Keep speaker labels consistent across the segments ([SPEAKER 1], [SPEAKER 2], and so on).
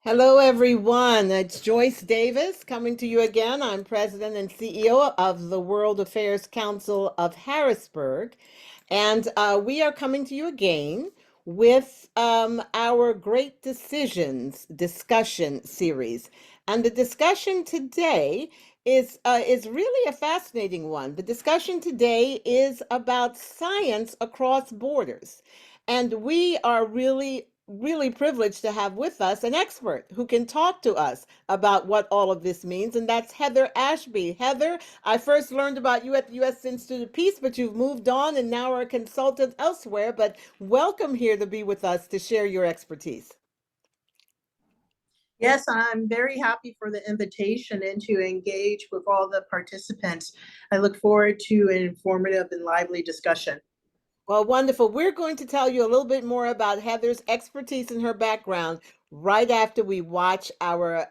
[SPEAKER 1] Hello, everyone. It's Joyce Davis coming to you again. I'm President and CEO of the World Affairs Council of Harrisburg. And we are coming to you again with our Great Decisions discussion series. And the discussion today is really a fascinating one. The discussion today is about science across borders. And we are really privileged to have with us an expert who can talk to us about what all of this means, and that's Heather Ashby. Heather, I first learned about you at the U.S. Institute of Peace, but you've moved on and now are a consultant elsewhere. But welcome here to be with us to share your expertise.
[SPEAKER 2] Yes, I'm very happy for the invitation and to engage with all the participants. I look forward to an informative and lively discussion.
[SPEAKER 1] Well, wonderful. We're going to tell you a little bit more about Heather's expertise and her background right after we watch our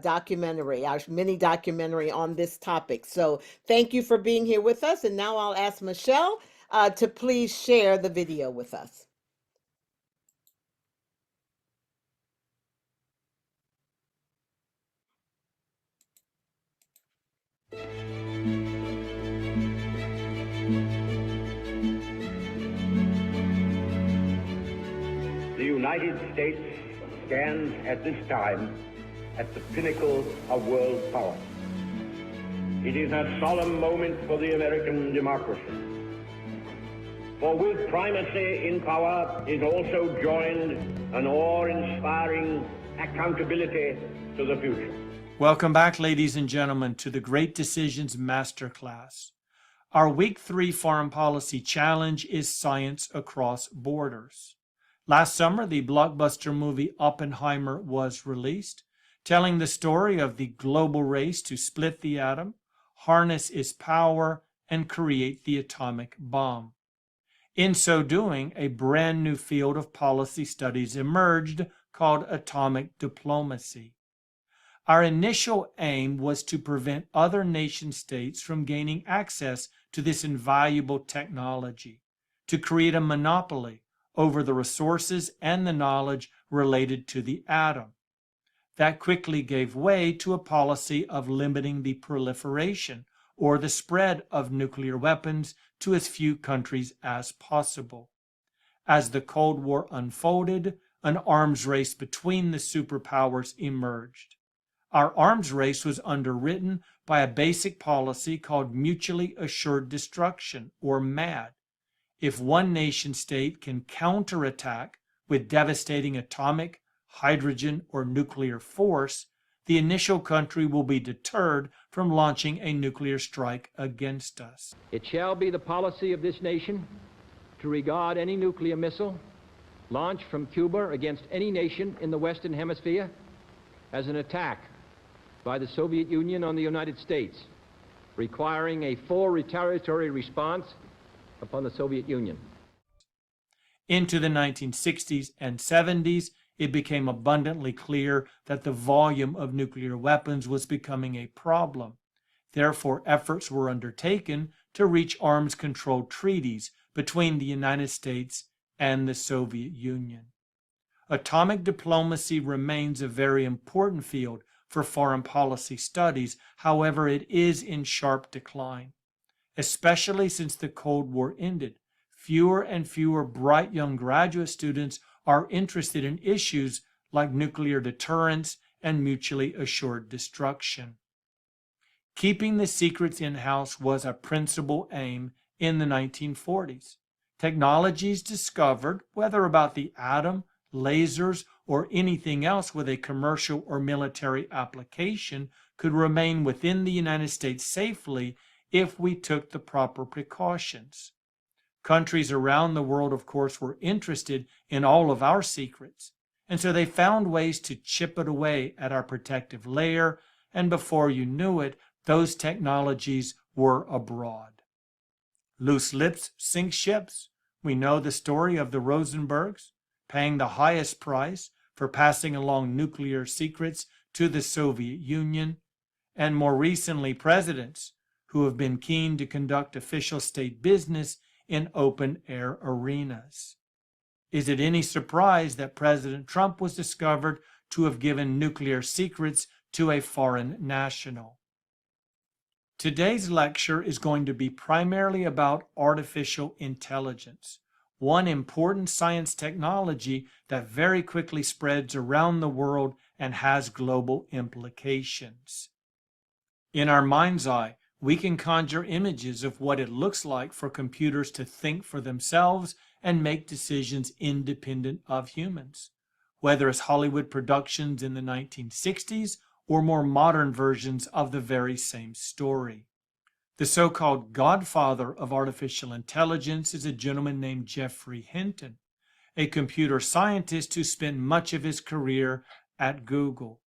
[SPEAKER 1] documentary, our mini documentary on this topic. So thank you for being here with us. And now I'll ask Michelle to please share the video with us.
[SPEAKER 3] The United States stands at this time at the pinnacle of world power. It is a solemn moment for the American democracy. For with primacy in power is also joined an awe-inspiring accountability to the future.
[SPEAKER 4] Welcome back, ladies and gentlemen, to the Great Decisions Masterclass. Our Week 3 Foreign Policy Challenge is Science Across Borders. Last summer, the blockbuster movie Oppenheimer was released, telling the story of the global race to split the atom, harness its power, and create the atomic bomb. In so doing, a brand new field of policy studies emerged called atomic diplomacy. Our initial aim was to prevent other nation-states from gaining access to this invaluable technology, to create a monopoly over the resources and the knowledge related to the atom. That quickly gave way to a policy of limiting the proliferation or the spread of nuclear weapons to as few countries as possible. As the Cold War unfolded, an arms race between the superpowers emerged. Our arms race was underwritten by a basic policy called Mutually Assured Destruction, or MAD. If one nation-state can counterattack with devastating atomic, hydrogen, or nuclear force, the initial country will be deterred from launching a nuclear strike against us.
[SPEAKER 5] It shall be the policy of this nation to regard any nuclear missile launched from Cuba against any nation in the Western Hemisphere as an attack by the Soviet Union on the United States, requiring a full retaliatory response upon the Soviet Union.
[SPEAKER 4] Into the 1960s and 70s, it became abundantly clear that the volume of nuclear weapons was becoming a problem. Therefore, efforts were undertaken to reach arms control treaties between the United States and the Soviet Union. Atomic diplomacy remains a very important field for foreign policy studies. However, it is in sharp decline. Especially since the Cold War ended, fewer and fewer bright young graduate students are interested in issues like nuclear deterrence and mutually assured destruction. Keeping the secrets in-house was a principal aim in the 1940s. Technologies discovered, whether about the atom, lasers, or anything else with a commercial or military application, could remain within the United States safely if we took the proper precautions. Countries around the world, of course, were interested in all of our secrets, and so they found ways to chip it away at our protective layer, and before you knew it, those technologies were abroad. Loose lips sink ships. We know the story of the Rosenbergs paying the highest price for passing along nuclear secrets to the Soviet Union, and more recently presidents who have been keen to conduct official state business in open-air arenas. Is it any surprise that President Trump was discovered to have given nuclear secrets to a foreign national? Today's lecture is going to be primarily about artificial intelligence, one important science technology that very quickly spreads around the world and has global implications. In our mind's eye, we can conjure images of what it looks like for computers to think for themselves and make decisions independent of humans, whether as Hollywood productions in the 1960s or more modern versions of the very same story. The so-called godfather of artificial intelligence is a gentleman named Geoffrey Hinton, a computer scientist who spent much of his career at Google.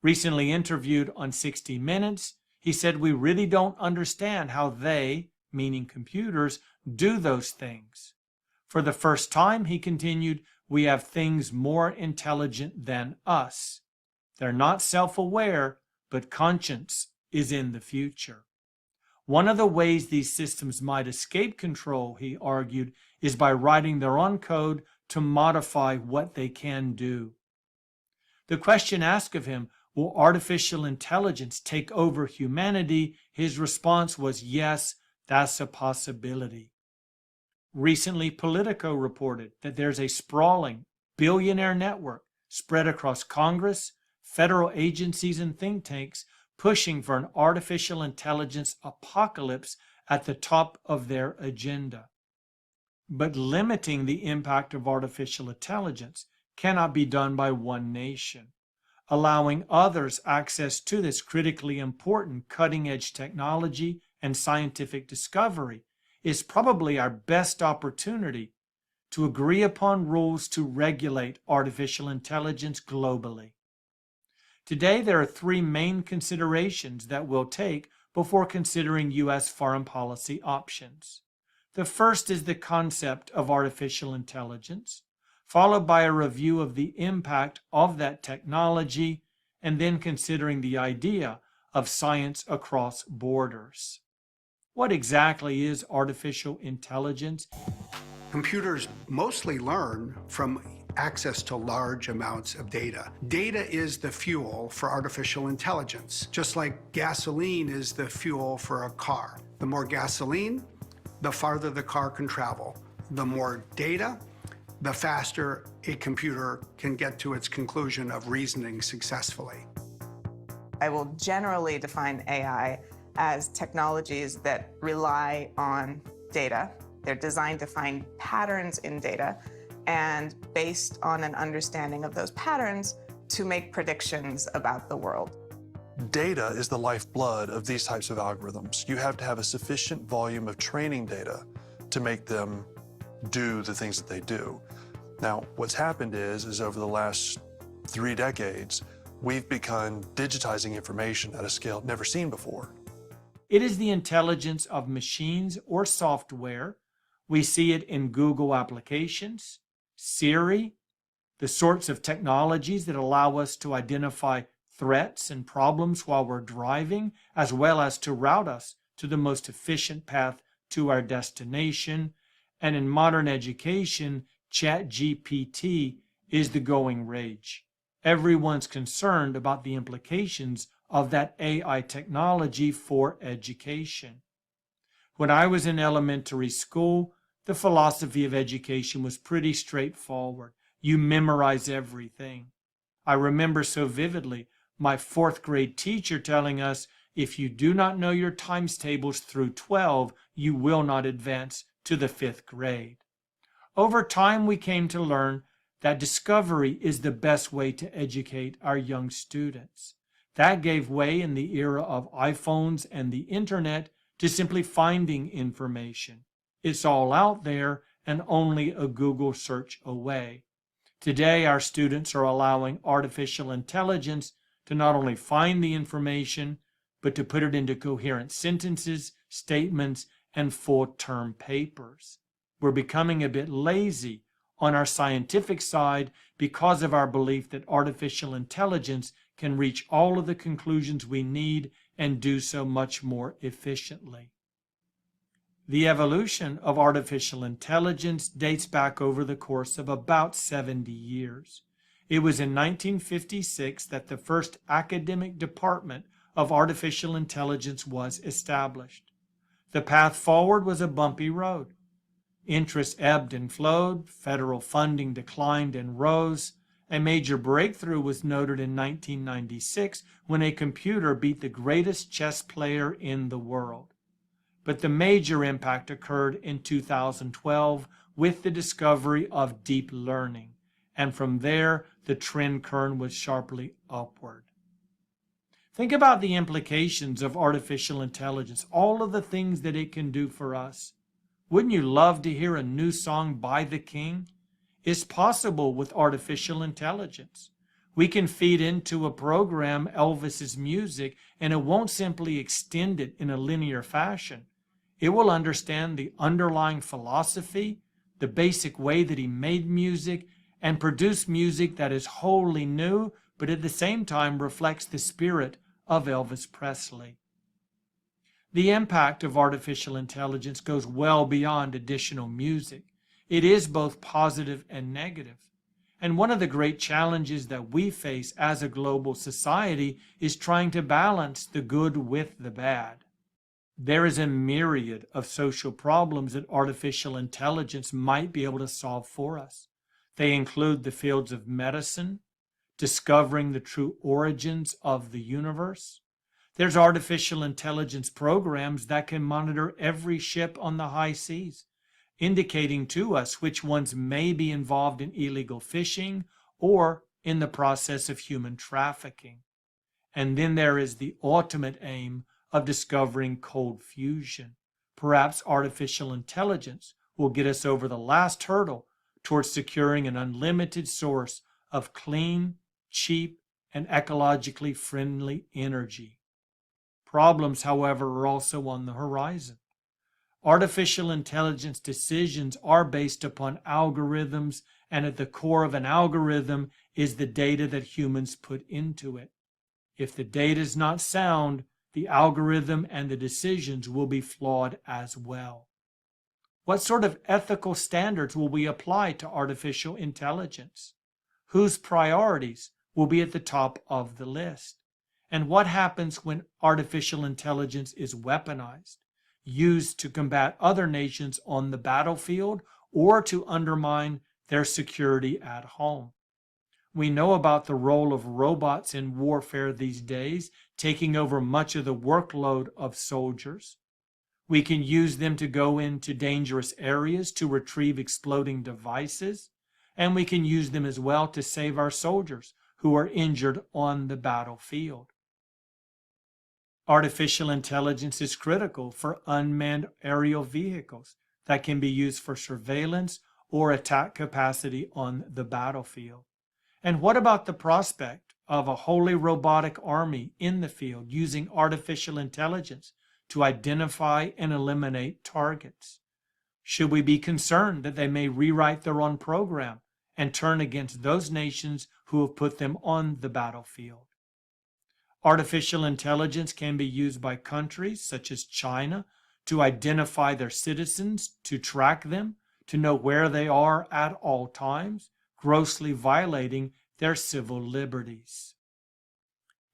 [SPEAKER 4] Recently interviewed on 60 Minutes, he said, "We really don't understand how they, meaning computers, do those things. For the first time," he continued, "we have things more intelligent than us. They're not self-aware, but conscience is in the future." One of the ways these systems might escape control, he argued, is by writing their own code to modify what they can do. The question asked of him, will artificial intelligence take over humanity? His response was, yes, that's a possibility. Recently, Politico reported that there's a sprawling billionaire network spread across Congress, federal agencies, and think tanks pushing for an artificial intelligence apocalypse at the top of their agenda. But limiting the impact of artificial intelligence cannot be done by one nation. Allowing others access to this critically important cutting-edge technology and scientific discovery is probably our best opportunity to agree upon rules to regulate artificial intelligence globally. Today, there are three main considerations that we'll take before considering U.S. foreign policy options. The first is the concept of artificial intelligence, followed by a review of the impact of that technology, and then considering the idea of science across borders. What exactly is artificial intelligence?
[SPEAKER 6] Computers mostly learn from access to large amounts of data. Data is the fuel for artificial intelligence, just like gasoline is the fuel for a car. The more gasoline, the farther the car can travel. The more data, the faster a computer can get to its conclusion of reasoning successfully.
[SPEAKER 7] I will generally define AI as technologies that rely on data. They're designed to find patterns in data, and based on an understanding of those patterns, to make predictions about the world.
[SPEAKER 8] Data is the lifeblood of these types of algorithms. You have to have a sufficient volume of training data to make them do the things that they do. Now, what's happened is over the last 3 decades, we've begun digitizing information at a scale never seen before.
[SPEAKER 4] It is the intelligence of machines or software. We see it in Google applications, Siri, the sorts of technologies that allow us to identify threats and problems while we're driving, as well as to route us to the most efficient path to our destination. And in modern education, ChatGPT is the going rage. Everyone's concerned about the implications of that AI technology for education. When I was in elementary school, the philosophy of education was pretty straightforward. You memorize everything. I remember so vividly my 4th grade teacher telling us, if you do not know your times tables through 12, you will not advance to the 5th grade. Over time, we came to learn that discovery is the best way to educate our young students. That gave way in the era of iPhones and the internet to simply finding information. It's all out there and only a Google search away. Today, our students are allowing artificial intelligence to not only find the information, but to put it into coherent sentences, statements, and full-term papers. We're becoming a bit lazy on our scientific side because of our belief that artificial intelligence can reach all of the conclusions we need and do so much more efficiently. The evolution of artificial intelligence dates back over the course of about 70 years. It was in 1956 that the first academic department of artificial intelligence was established. The path forward was a bumpy road. Interest ebbed and flowed, federal funding declined and rose. A major breakthrough was noted in 1996 when a computer beat the greatest chess player in the world. But the major impact occurred in 2012 with the discovery of deep learning, and from there the trend current was sharply upward. Think about the implications of artificial intelligence, all of the things that it can do for us. Wouldn't you love to hear a new song by the King? It's possible with artificial intelligence. We can feed into a program Elvis's music, and it won't simply extend it in a linear fashion. It will understand the underlying philosophy, the basic way that he made music, and produce music that is wholly new, but at the same time reflects the spirit of Elvis Presley. The impact of artificial intelligence goes well beyond additional music. It is both positive and negative. And one of the great challenges that we face as a global society is trying to balance the good with the bad. There is a myriad of social problems that artificial intelligence might be able to solve for us. They include the fields of medicine, discovering the true origins of the universe. There's artificial intelligence programs that can monitor every ship on the high seas, indicating to us which ones may be involved in illegal fishing or in the process of human trafficking. And then there is the ultimate aim of discovering cold fusion. Perhaps artificial intelligence will get us over the last hurdle towards securing an unlimited source of clean, cheap, and ecologically friendly energy. Problems, however, are also on the horizon. Artificial intelligence decisions are based upon algorithms, and at the core of an algorithm is the data that humans put into it. If the data is not sound, the algorithm and the decisions will be flawed as well. What sort of ethical standards will we apply to artificial intelligence? Whose priorities will be at the top of the list? And what happens when artificial intelligence is weaponized, used to combat other nations on the battlefield or to undermine their security at home? We know about the role of robots in warfare these days, taking over much of the workload of soldiers. We can use them to go into dangerous areas to retrieve exploding devices, and we can use them as well to save our soldiers who are injured on the battlefield. Artificial intelligence is critical for unmanned aerial vehicles that can be used for surveillance or attack capacity on the battlefield. And what about the prospect of a wholly robotic army in the field using artificial intelligence to identify and eliminate targets? Should we be concerned that they may rewrite their own program and turn against those nations who have put them on the battlefield? Artificial intelligence can be used by countries such as China to identify their citizens, to track them, to know where they are at all times, grossly violating their civil liberties.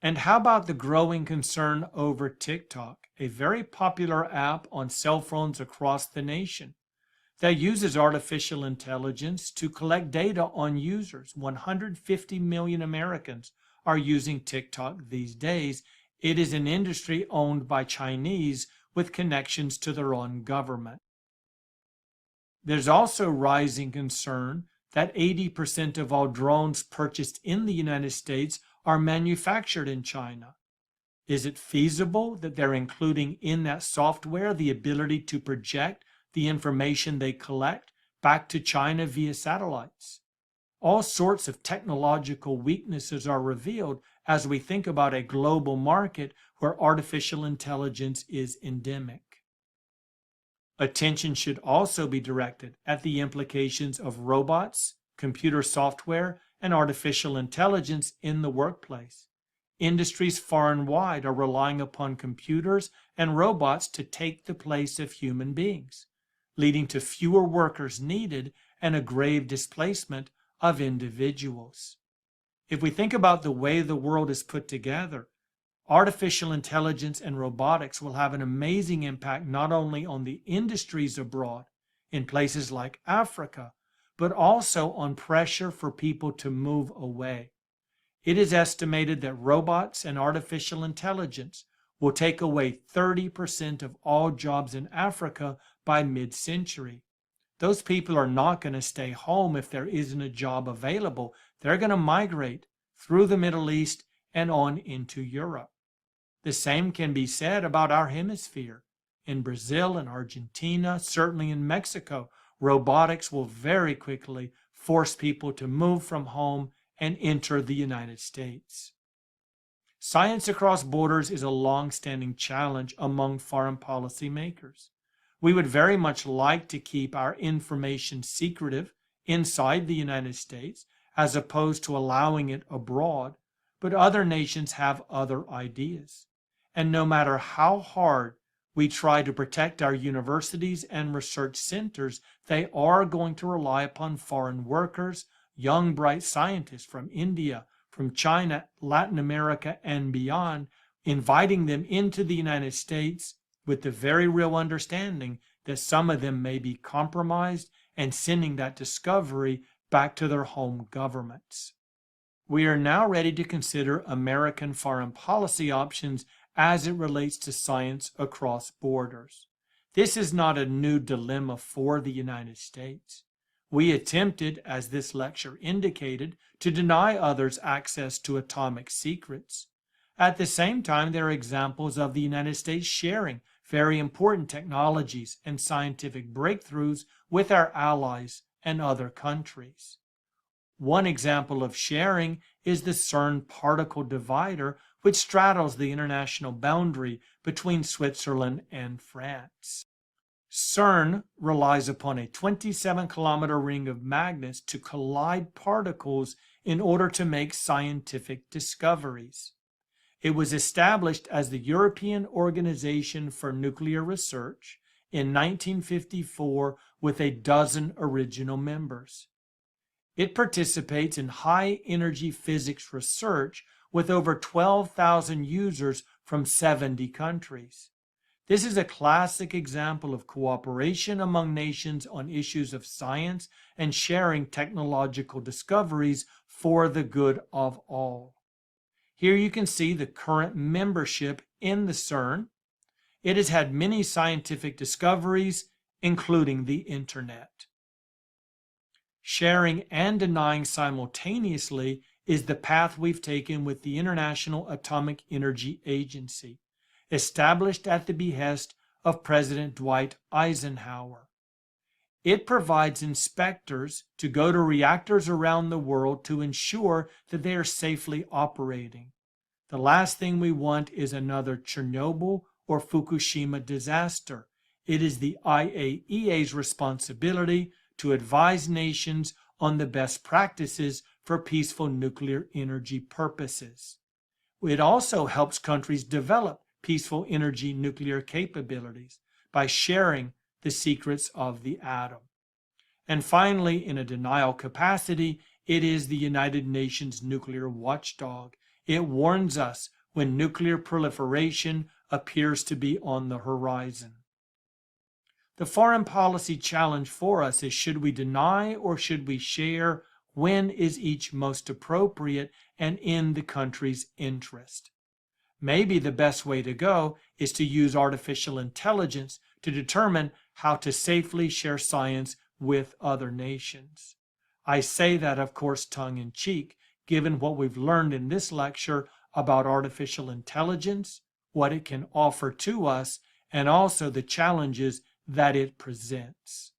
[SPEAKER 4] And how about the growing concern over TikTok, a very popular app on cell phones across the nation that uses artificial intelligence to collect data on users? 150 million Americans are using TikTok these days. It is an industry owned by Chinese with connections to their own government. There's also rising concern that 80% of all drones purchased in the United States are manufactured in China. Is it feasible that they're including in that software the ability to project the information they collect back to China via satellites? All sorts of technological weaknesses are revealed as we think about a global market where artificial intelligence is endemic. Attention should also be directed at the implications of robots, computer software, and artificial intelligence in the workplace. Industries far and wide are relying upon computers and robots to take the place of human beings, leading to fewer workers needed and a grave displacement of individuals. If we think about the way the world is put together, artificial intelligence and robotics will have an amazing impact not only on the industries abroad in places like Africa, but also on pressure for people to move away. It is estimated that robots and artificial intelligence will take away 30% of all jobs in Africa by mid-century. Those people are not going to stay home if there isn't a job available. They're going to migrate through the Middle East and on into Europe. The same can be said about our hemisphere. In Brazil and Argentina, certainly in Mexico, robotics will very quickly force people to move from home and enter the United States. Science across borders is a long-standing challenge among foreign policy makers. We would very much like to keep our information secretive inside the United States as opposed to allowing it abroad, but other nations have other ideas. And no matter how hard we try to protect our universities and research centers, they are going to rely upon foreign workers, young, bright scientists from India, from China, Latin America, and beyond, inviting them into the United States with the very real understanding that some of them may be compromised and sending that discovery back to their home governments. We are now ready to consider American foreign policy options as it relates to science across borders. This is not a new dilemma for the United States. We attempted, as this lecture indicated, to deny others access to atomic secrets. At the same time, there are examples of the United States sharing very important technologies and scientific breakthroughs with our allies and other countries. One example of sharing is the CERN particle divider, which straddles the international boundary between Switzerland and France. CERN relies upon a 27-kilometer ring of magnets to collide particles in order to make scientific discoveries. It was established as the European Organization for Nuclear Research in 1954 with a dozen original members. It participates in high-energy physics research with over 12,000 users from 70 countries. This is a classic example of cooperation among nations on issues of science and sharing technological discoveries for the good of all. Here you can see the current membership in the CERN. It has had many scientific discoveries, including the Internet. Sharing and denying simultaneously is the path we've taken with the International Atomic Energy Agency, established at the behest of President Dwight Eisenhower. It provides inspectors to go to reactors around the world to ensure that they are safely operating. The last thing we want is another Chernobyl or Fukushima disaster. It is the IAEA's responsibility to advise nations on the best practices for peaceful nuclear energy purposes. It also helps countries develop peaceful energy nuclear capabilities by sharing the secrets of the atom. And finally, in a denial capacity, it is the United Nations nuclear watchdog. It warns us when nuclear proliferation appears to be on the horizon. The foreign policy challenge for us is, should we deny or should we share? When is each most appropriate and in the country's interest? Maybe the best way to go is to use artificial intelligence to determine how to safely share science with other nations. I say that, of course, tongue-in-cheek, given what we've learned in this lecture about artificial intelligence, what it can offer to us, and also the challenges that it presents.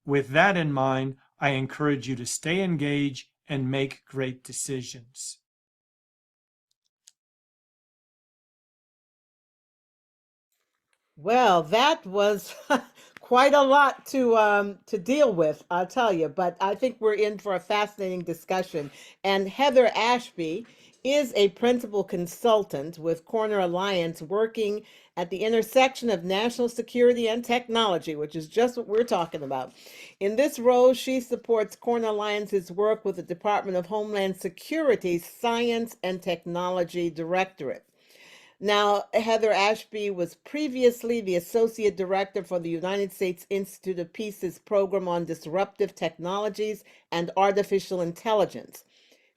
[SPEAKER 4] With that in mind, I encourage you to stay engaged and make great decisions.
[SPEAKER 1] Well, that was quite a lot to deal with, I'll tell you. But I think we're in for a fascinating discussion. And Heather Ashby is a principal consultant with Corner Alliance, working at the intersection of national security and technology, which is just what we're talking about. In this role, she supports Corner Alliance's work with the Department of Homeland Security's Science and Technology Directorate. Now, Heather Ashby was previously the Associate Director for the United States Institute of Peace's Program on Disruptive Technologies and Artificial Intelligence.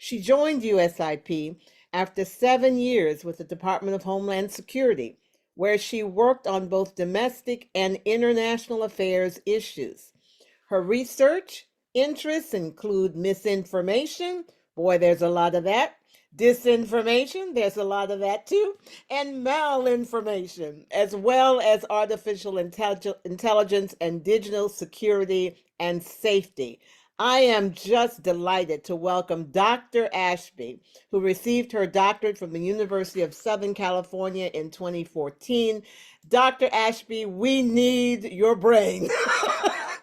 [SPEAKER 1] She joined USIP after 7 years with the Department of Homeland Security, where she worked on both domestic and international affairs issues. Her research interests include misinformation, boy, there's a lot of that, disinformation, there's a lot of that too, and malinformation, as well as artificial intelligence and digital security and safety. I am just delighted to welcome Dr. Ashby, who received her doctorate from the University of Southern California in 2014. Dr. Ashby, we need your brain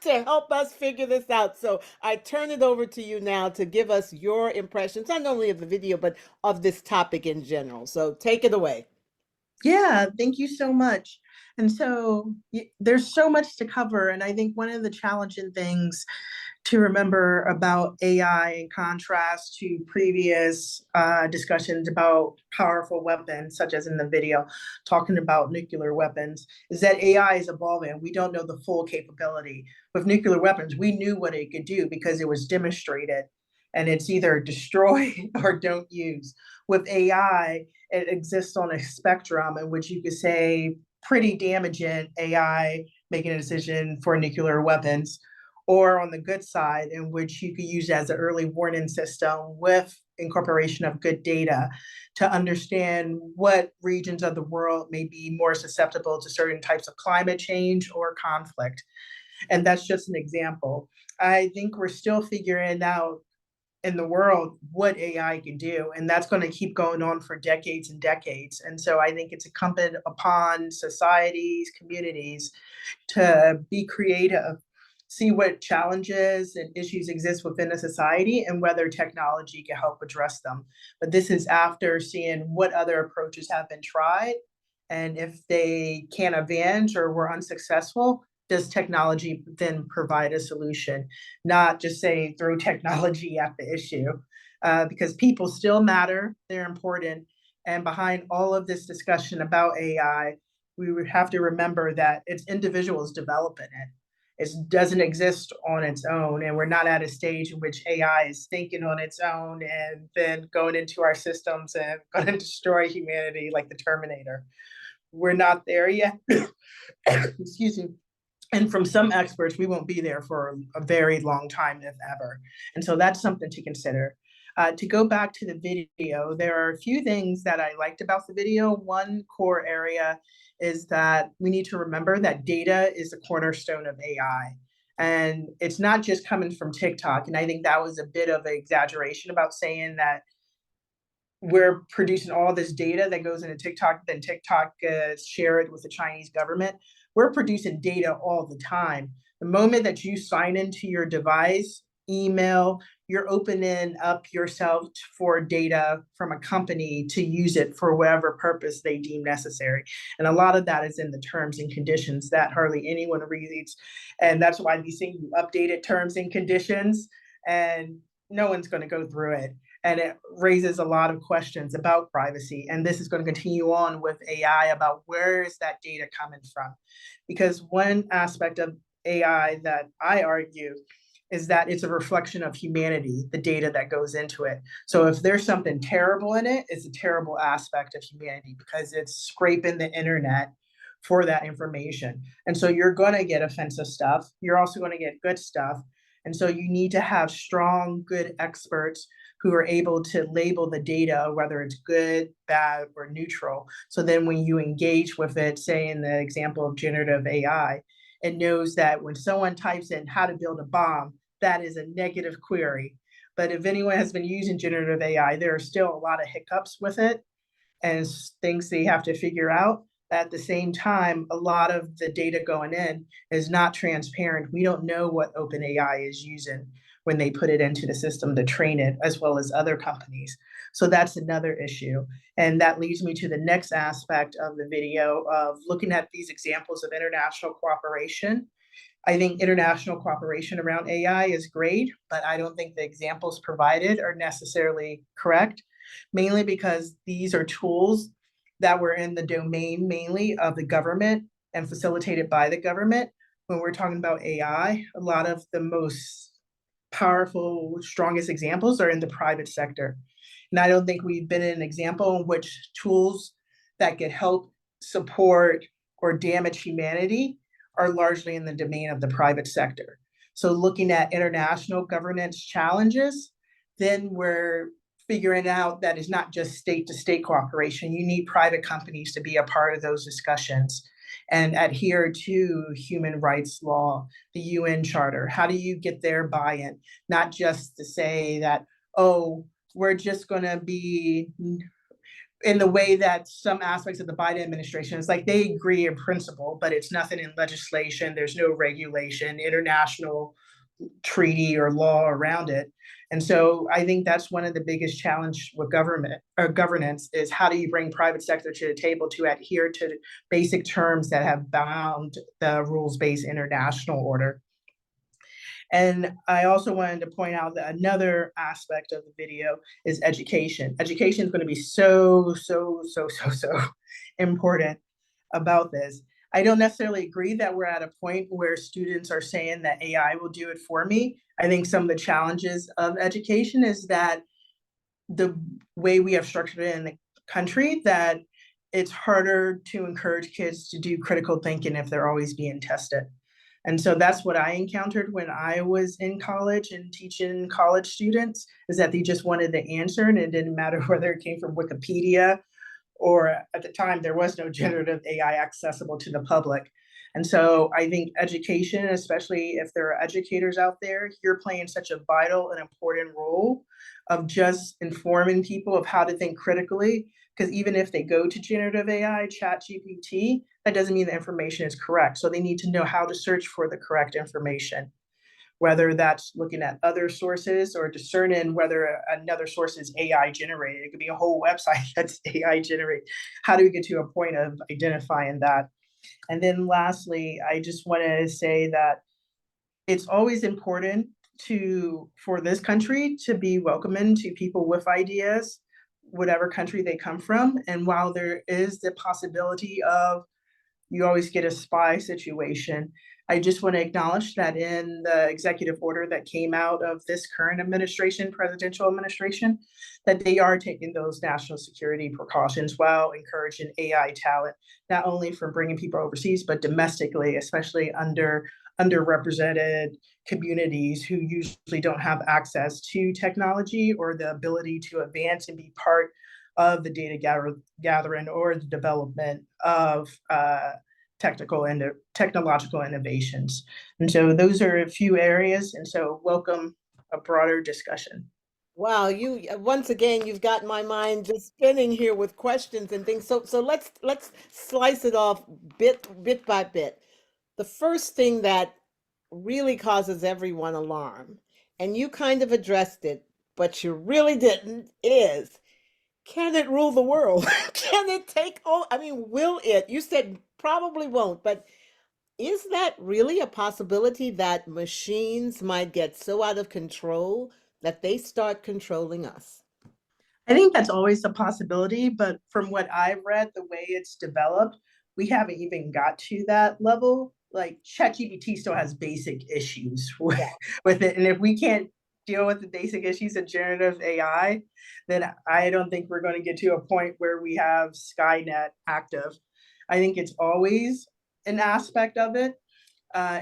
[SPEAKER 1] to help us figure this out. So I turn it over to you now to give us your impressions, not only of the video, but of this topic in general. So take it away.
[SPEAKER 2] Yeah, thank you so much. And so there's so much to cover. And I think one of the challenging things to remember about AI, in contrast to previous discussions about powerful weapons, such as in the video, talking about nuclear weapons, is that AI is evolving. We don't know the full capability. With nuclear weapons, we knew what it could do because it was demonstrated, and it's either destroy or don't use. With AI, it exists on a spectrum in which you could say pretty damaging AI making a decision for nuclear weapons, or on the good side, in which you could use as an early warning system with incorporation of good data to understand what regions of the world may be more susceptible to certain types of climate change or conflict. And that's just an example. I think we're still figuring out in the world what AI can do, and that's going to keep going on for decades and decades. And so I think it's incumbent upon societies, communities, to be creative, see what challenges and issues exist within a society and whether technology can help address them. But this is after seeing what other approaches have been tried, and if they can't advance or were unsuccessful, does technology then provide a solution? Not just say throw technology at the issue, because people still matter, they're important. And behind all of this discussion about AI, we would have to remember that it's individuals developing it. It doesn't exist on its own, and we're not at a stage in which AI is thinking on its own and then going into our systems and going to destroy humanity like the Terminator. We're not there yet. Excuse me. And from some experts, we won't be there for a very long time, if ever. And so that's something to consider. To go back to the video, there are a few things that I liked about the video. One core area is that we need to remember that data is the cornerstone of AI. And it's not just coming from TikTok. And I think that was a bit of an exaggeration about saying that we're producing all this data that goes into TikTok, then TikTok share it with the Chinese government. We're producing data all the time. The moment that you sign into your device, email, you're opening up yourself for data from a company to use it for whatever purpose they deem necessary. And a lot of that is in the terms and conditions that hardly anyone reads. And that's why we see updated terms and conditions, and no one's going to go through it. And it raises a lot of questions about privacy. And this is going to continue on with AI about where is that data coming from? Because one aspect of AI that I argue is that it's a reflection of humanity, the data that goes into it. So if there's something terrible in it, it's a terrible aspect of humanity because it's scraping the internet for that information. And so you're going to get offensive stuff. You're also going to get good stuff. And so you need to have strong, good experts who are able to label the data, whether it's good, bad, or neutral. So then when you engage with it, say in the example of generative AI, it knows that when someone types in how to build a bomb, that is a negative query. But if anyone has been using generative AI, there are still a lot of hiccups with it and things they have to figure out. At the same time, a lot of the data going in is not transparent. We don't know what OpenAI is using. when they put it into the system to train it, as well as other companies. So that's another issue. And that leads me to the next aspect of the video of looking at these examples of international cooperation. I think international cooperation around AI is great, but I don't think the examples provided are necessarily correct, mainly because these are tools that were in the domain mainly of the government and facilitated by the government. When we're talking about AI, a lot of the most powerful, strongest examples are in the private sector. And I don't think we've been in an example in which tools that could help support or damage humanity are largely in the domain of the private sector. So looking at international governance challenges, then we're figuring out that it's not just state to state cooperation. You need private companies to be a part of those discussions and adhere to human rights law, the UN Charter. How do you get their buy-in? Not just to say that, oh, we're just going to be in the way that some aspects of the Biden administration is like they agree in principle, but it's nothing in legislation. There's no regulation, international treaty or law around it. And so I think that's one of the biggest challenge with government or governance is how do you bring private sector to the table to adhere to basic terms that have bound the rules-based international order. And I also wanted to point out that another aspect of the video is education. Education is going to be so important about this. I don't necessarily agree that we're at a point where students are saying that AI will do it for me. I think some of the challenges of education is that the way we have structured it in the country, that it's harder to encourage kids to do critical thinking if they're always being tested. And so that's what I encountered when I was in college and teaching college students, is that they just wanted the answer and it didn't matter whether it came from Wikipedia or at the time there was no generative AI accessible to the public. And so I think education, especially if there are educators out there, you're playing such a vital and important role of just informing people of how to think critically. Because even if they go to generative AI, ChatGPT, that doesn't mean the information is correct. So they need to know how to search for the correct information, whether that's looking at other sources or discerning whether another source is AI generated. It could be a whole website that's AI generated. How do we get to a point of identifying that? And then lastly, I just wanted to say that it's always important for this country to be welcoming to people with ideas, whatever country they come from. And while there is the possibility of you always get a spy situation, I just want to acknowledge that in the executive order that came out of this current administration, presidential administration, that they are taking those national security precautions while encouraging AI talent, not only for bringing people overseas, but domestically, especially underrepresented communities who usually don't have access to technology or the ability to advance and be part of the data gathering or the development of technological innovations. And so those are a few areas. And so welcome a broader discussion.
[SPEAKER 1] Wow, you once again you've got my mind just spinning here with questions and things. So let's slice it off bit by bit. The first thing that really causes everyone alarm, and you kind of addressed it, but you really didn't, is can it rule the world? Can it take all? I mean, will it? You said probably won't, but is that really a possibility that machines might get so out of control that they start controlling us?
[SPEAKER 2] I think that's always a possibility, but from what I've read, the way it's developed, we haven't even got to that level. Like ChatGPT still has basic issues with it. And if we can't deal with the basic issues of generative AI, then I don't think we're going to get to a point where we have Skynet active. I think it's always an aspect of it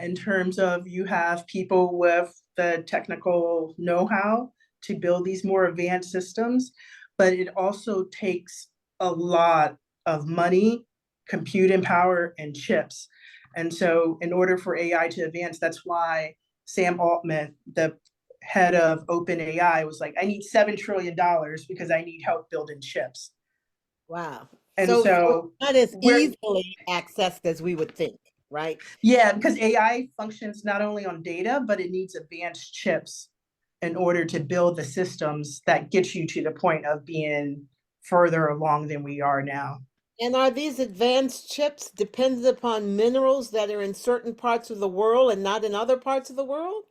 [SPEAKER 2] in terms of you have people with the technical know-how to build these more advanced systems, but it also takes a lot of money, computing power, and chips. And so in order for AI to advance, that's why Sam Altman, the head of OpenAI, was like, I need $7 trillion because I need help building chips.
[SPEAKER 1] Wow.
[SPEAKER 2] And
[SPEAKER 1] So not as easily accessed as we would think, right?
[SPEAKER 2] Yeah, because AI functions not only on data, but it needs advanced chips in order to build the systems that get you to the point of being further along than we are now.
[SPEAKER 1] And are these advanced chips dependent upon minerals that are in certain parts of the world and not in other parts of the world?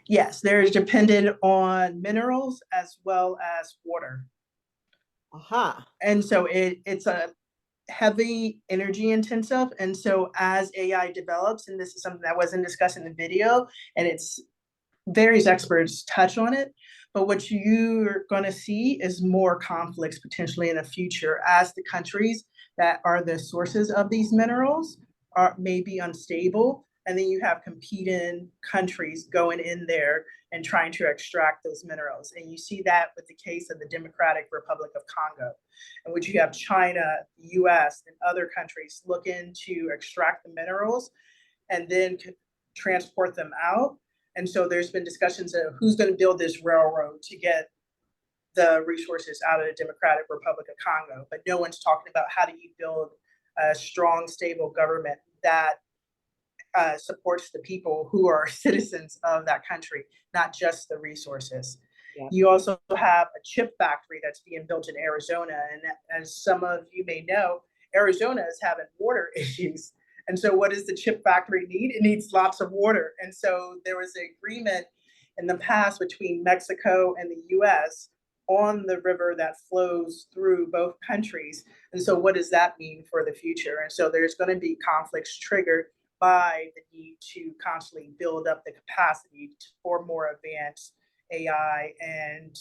[SPEAKER 2] Yes, they're dependent on minerals as well as water.
[SPEAKER 1] Aha.
[SPEAKER 2] And so it's a heavy energy intensive. And so as AI develops, and this is something that wasn't discussed in the video, and it's various experts touch on it, but what you're going to see is more conflicts potentially in the future as the countries that are the sources of these minerals are maybe unstable, and then you have competing countries going in there and trying to extract those minerals. And you see that with the case of the Democratic Republic of Congo, in which you have China, the US, and other countries looking to extract the minerals and then transport them out. And so there's been discussions of who's going to build this railroad to get the resources out of the Democratic Republic of Congo. But no one's talking about how do you build a strong, stable government that supports the people who are citizens of that country, not just the resources. Yep. You also have a chip factory that's being built in Arizona. And as some of you may know, Arizona is having water issues. And so what does the chip factory need? It needs lots of water. And so there was an agreement in the past between Mexico and the US on the river that flows through both countries. And so what does that mean for the future? And so there's going to be conflicts triggered by the need to constantly build up the capacity for more advanced AI and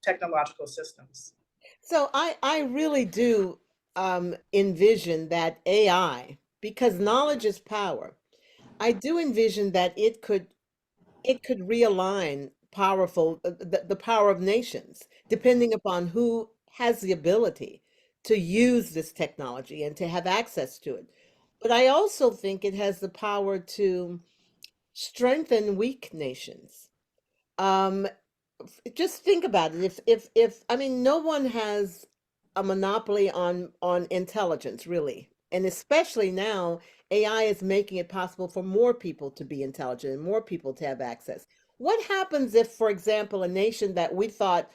[SPEAKER 2] technological systems.
[SPEAKER 1] So I really do envision that AI, because knowledge is power, I do envision that it could realign the power of nations, depending upon who has the ability to use this technology and to have access to it. But I also think it has the power to strengthen weak nations. Um, just think about it. If I mean, no one has a monopoly on intelligence, really, and especially now, AI is making it possible for more people to be intelligent and more people to have access. What happens if, for example, a nation that we thought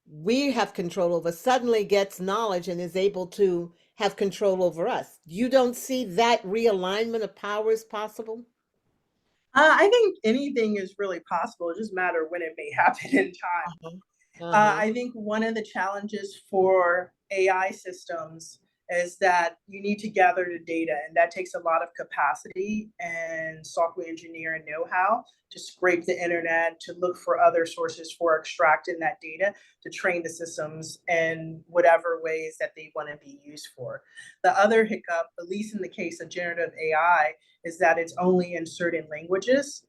[SPEAKER 1] we have control over suddenly gets knowledge and is able to have control over us? You don't see that realignment of powers possible?
[SPEAKER 2] I think anything is really possible. It just matters when it may happen in time. I think one of the challenges for AI systems is that you need to gather the data, and that takes a lot of capacity and software engineering know-how to scrape the internet, to look for other sources for extracting that data, to train the systems in whatever ways that they want to be used for. The other hiccup, at least in the case of generative AI, is that it's only in certain languages.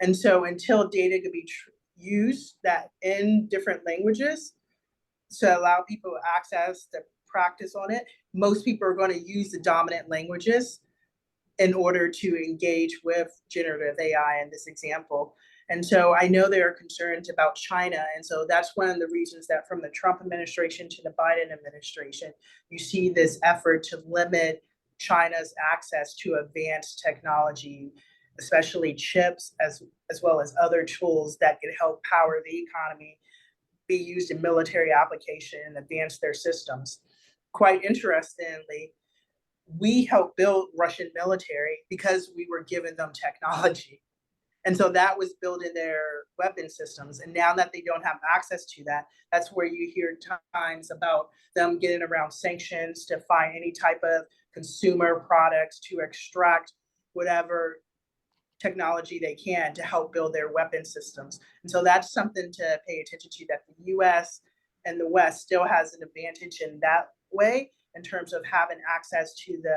[SPEAKER 2] And so until data could be used that in different languages to allow people access to practice on it, most people are going to use the dominant languages in order to engage with generative AI in this example. And so I know there are concerns about China. And so that's one of the reasons that from the Trump administration to the Biden administration, you see this effort to limit China's access to advanced technology, especially chips, as well as other tools that can help power the economy, be used in military application and advance their systems. Quite interestingly, we helped build Russian military because we were giving them technology. And so that was building their weapon systems. And now that they don't have access to that, that's where you hear times about them getting around sanctions to find any type of consumer products to extract whatever technology they can to help build their weapon systems. And so that's something to pay attention to, that the US and the West still has an advantage in that way in terms of having access to the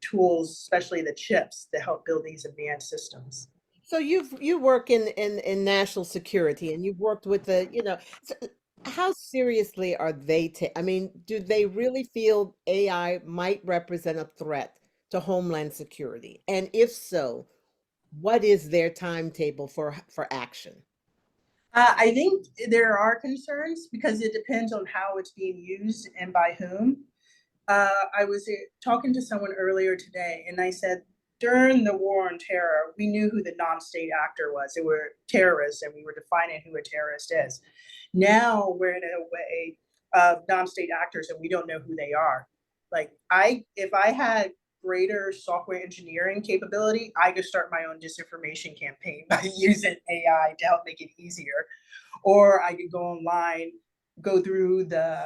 [SPEAKER 2] tools, especially the chips, to help build these advanced systems.
[SPEAKER 1] So you work in national security, and you've worked with so how seriously are they I mean, do they really feel AI might represent a threat to homeland security? And if so, what is their timetable for action?
[SPEAKER 2] I think there are concerns because it depends on how it's being used and by whom. I was talking to someone earlier today, and I said, during the war on terror, we knew who the non-state actor was. They were terrorists, and we were defining who a terrorist is. Now we're in a way of non-state actors, and we don't know who they are. Like if I had greater software engineering capability, I could start my own disinformation campaign by using AI to help make it easier. Or I could go online, go through the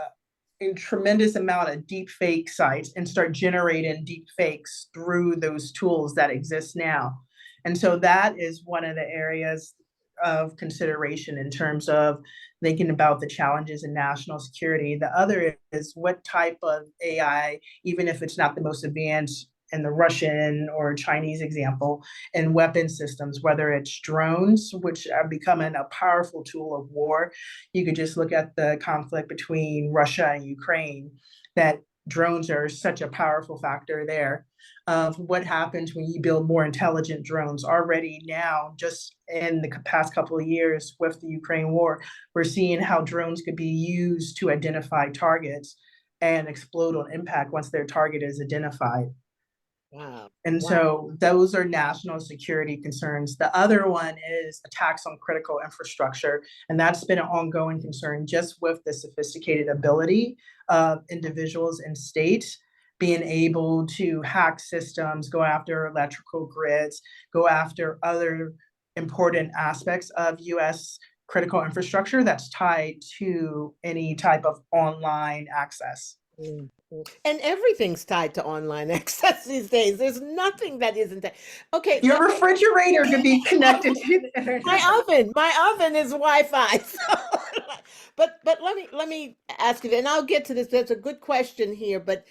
[SPEAKER 2] tremendous amount of deep fake sites and start generating deep fakes through those tools that exist now. And so that is one of the areas of consideration in terms of thinking about the challenges in national security. The other is what type of AI, even if it's not the most advanced in the Russian or Chinese example, and weapon systems, whether it's drones, which are becoming a powerful tool of war. You could just look at the conflict between Russia and Ukraine, that drones are such a powerful factor there of what happens when you build more intelligent drones. Already now, just in the past couple of years with the Ukraine war, we're seeing how drones could be used to identify targets and explode on impact once their target is identified.
[SPEAKER 1] Wow.
[SPEAKER 2] And
[SPEAKER 1] Wow.
[SPEAKER 2] so those are national security concerns. The other one is attacks on critical infrastructure. And that's been an ongoing concern just with the sophisticated ability of individuals and states being able to hack systems, go after electrical grids, go after other important aspects of US critical infrastructure that's tied to any type of online access.
[SPEAKER 1] And everything's tied to online access these days. There's nothing that isn't that. Okay.
[SPEAKER 2] Your refrigerator could be connected to the internet.
[SPEAKER 1] My oven is Wi-Fi. So, but let me ask you, and I'll get to this. There's a good question here, but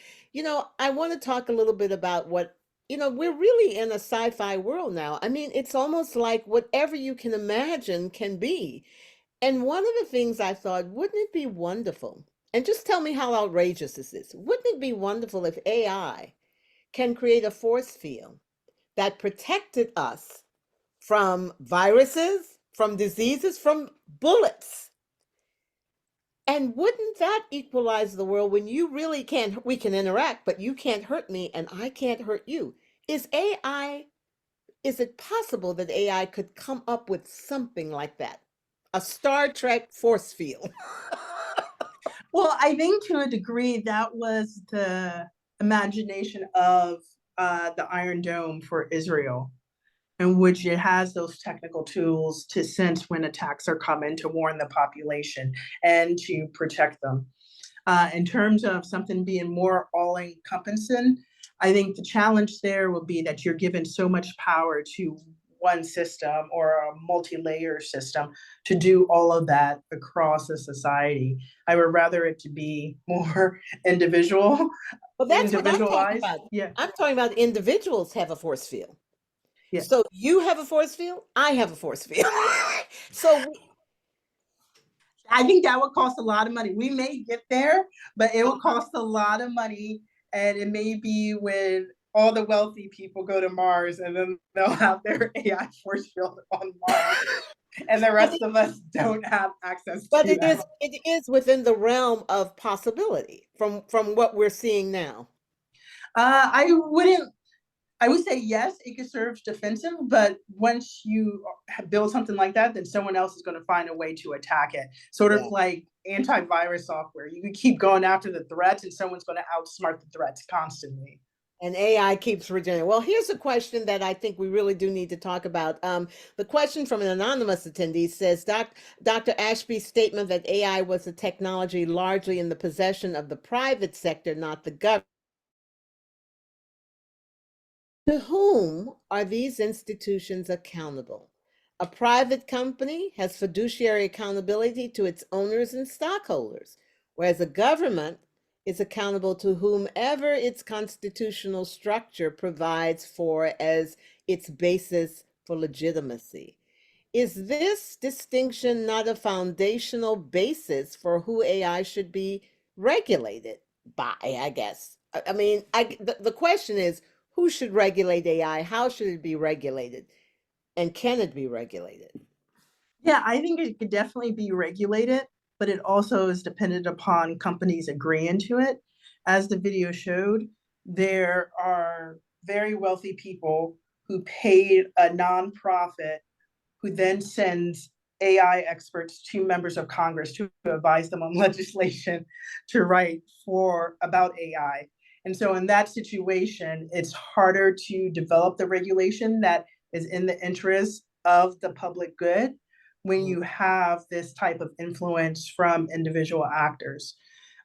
[SPEAKER 1] I want to talk a little bit about what we're really in a sci-fi world now. I mean, it's almost like whatever you can imagine can be. And one of the things I thought, wouldn't it be wonderful? And just tell me how outrageous this is. Wouldn't it be wonderful if AI can create a force field that protected us from viruses, from diseases, from bullets? And wouldn't that equalize the world when we can interact, but you can't hurt me and I can't hurt you? Is it possible that AI could come up with something like that? A Star Trek force field?
[SPEAKER 2] Well, I think to a degree that was the imagination of the Iron Dome for Israel, in which it has those technical tools to sense when attacks are coming, to warn the population and to protect them. In terms of something being more all-encompassing, I think the challenge there will be that you're given so much power to one system or a multi-layer system to do all of that across a society. I would rather it to be more individual.
[SPEAKER 1] Well, that's what I'm talking
[SPEAKER 2] individualized.
[SPEAKER 1] about.
[SPEAKER 2] Yeah,
[SPEAKER 1] I'm talking about individuals have a force field.
[SPEAKER 2] yeah.
[SPEAKER 1] So you have a force field, I have a force field. So
[SPEAKER 2] I think that would cost a lot of money. We may get there, but it would cost a lot of money. And it may be when all the wealthy people go to Mars and then they'll have their AI force field on Mars. And the rest of us don't have access
[SPEAKER 1] but
[SPEAKER 2] to that.
[SPEAKER 1] it is within the realm of possibility from what we're seeing now.
[SPEAKER 2] I would say yes, it could serve defensive, but once you build something like that, then someone else is going to find a way to attack it. Sort of like antivirus software. You can keep going after the threats and someone's going to outsmart the threats constantly.
[SPEAKER 1] And AI keeps regenerating. Well, here's a question that I think we really do need to talk about. The question from an anonymous attendee says, Dr. Ashby's statement that AI was a technology largely in the possession of the private sector, not the government. To whom are these institutions accountable? A private company has fiduciary accountability to its owners and stockholders, whereas a government is accountable to whomever its constitutional structure provides for as its basis for legitimacy. Is this distinction not a foundational basis for who AI should be regulated by, I guess? I mean, the question is, who should regulate AI? How should it be regulated? And can it be regulated?
[SPEAKER 2] Yeah, I think it could definitely be regulated, but it also is dependent upon companies agreeing to it. As the video showed, there are very wealthy people who paid a nonprofit who then sends AI experts to members of Congress to advise them on legislation to write about AI. And so in that situation, it's harder to develop the regulation that is in the interest of the public good when you have this type of influence from individual actors.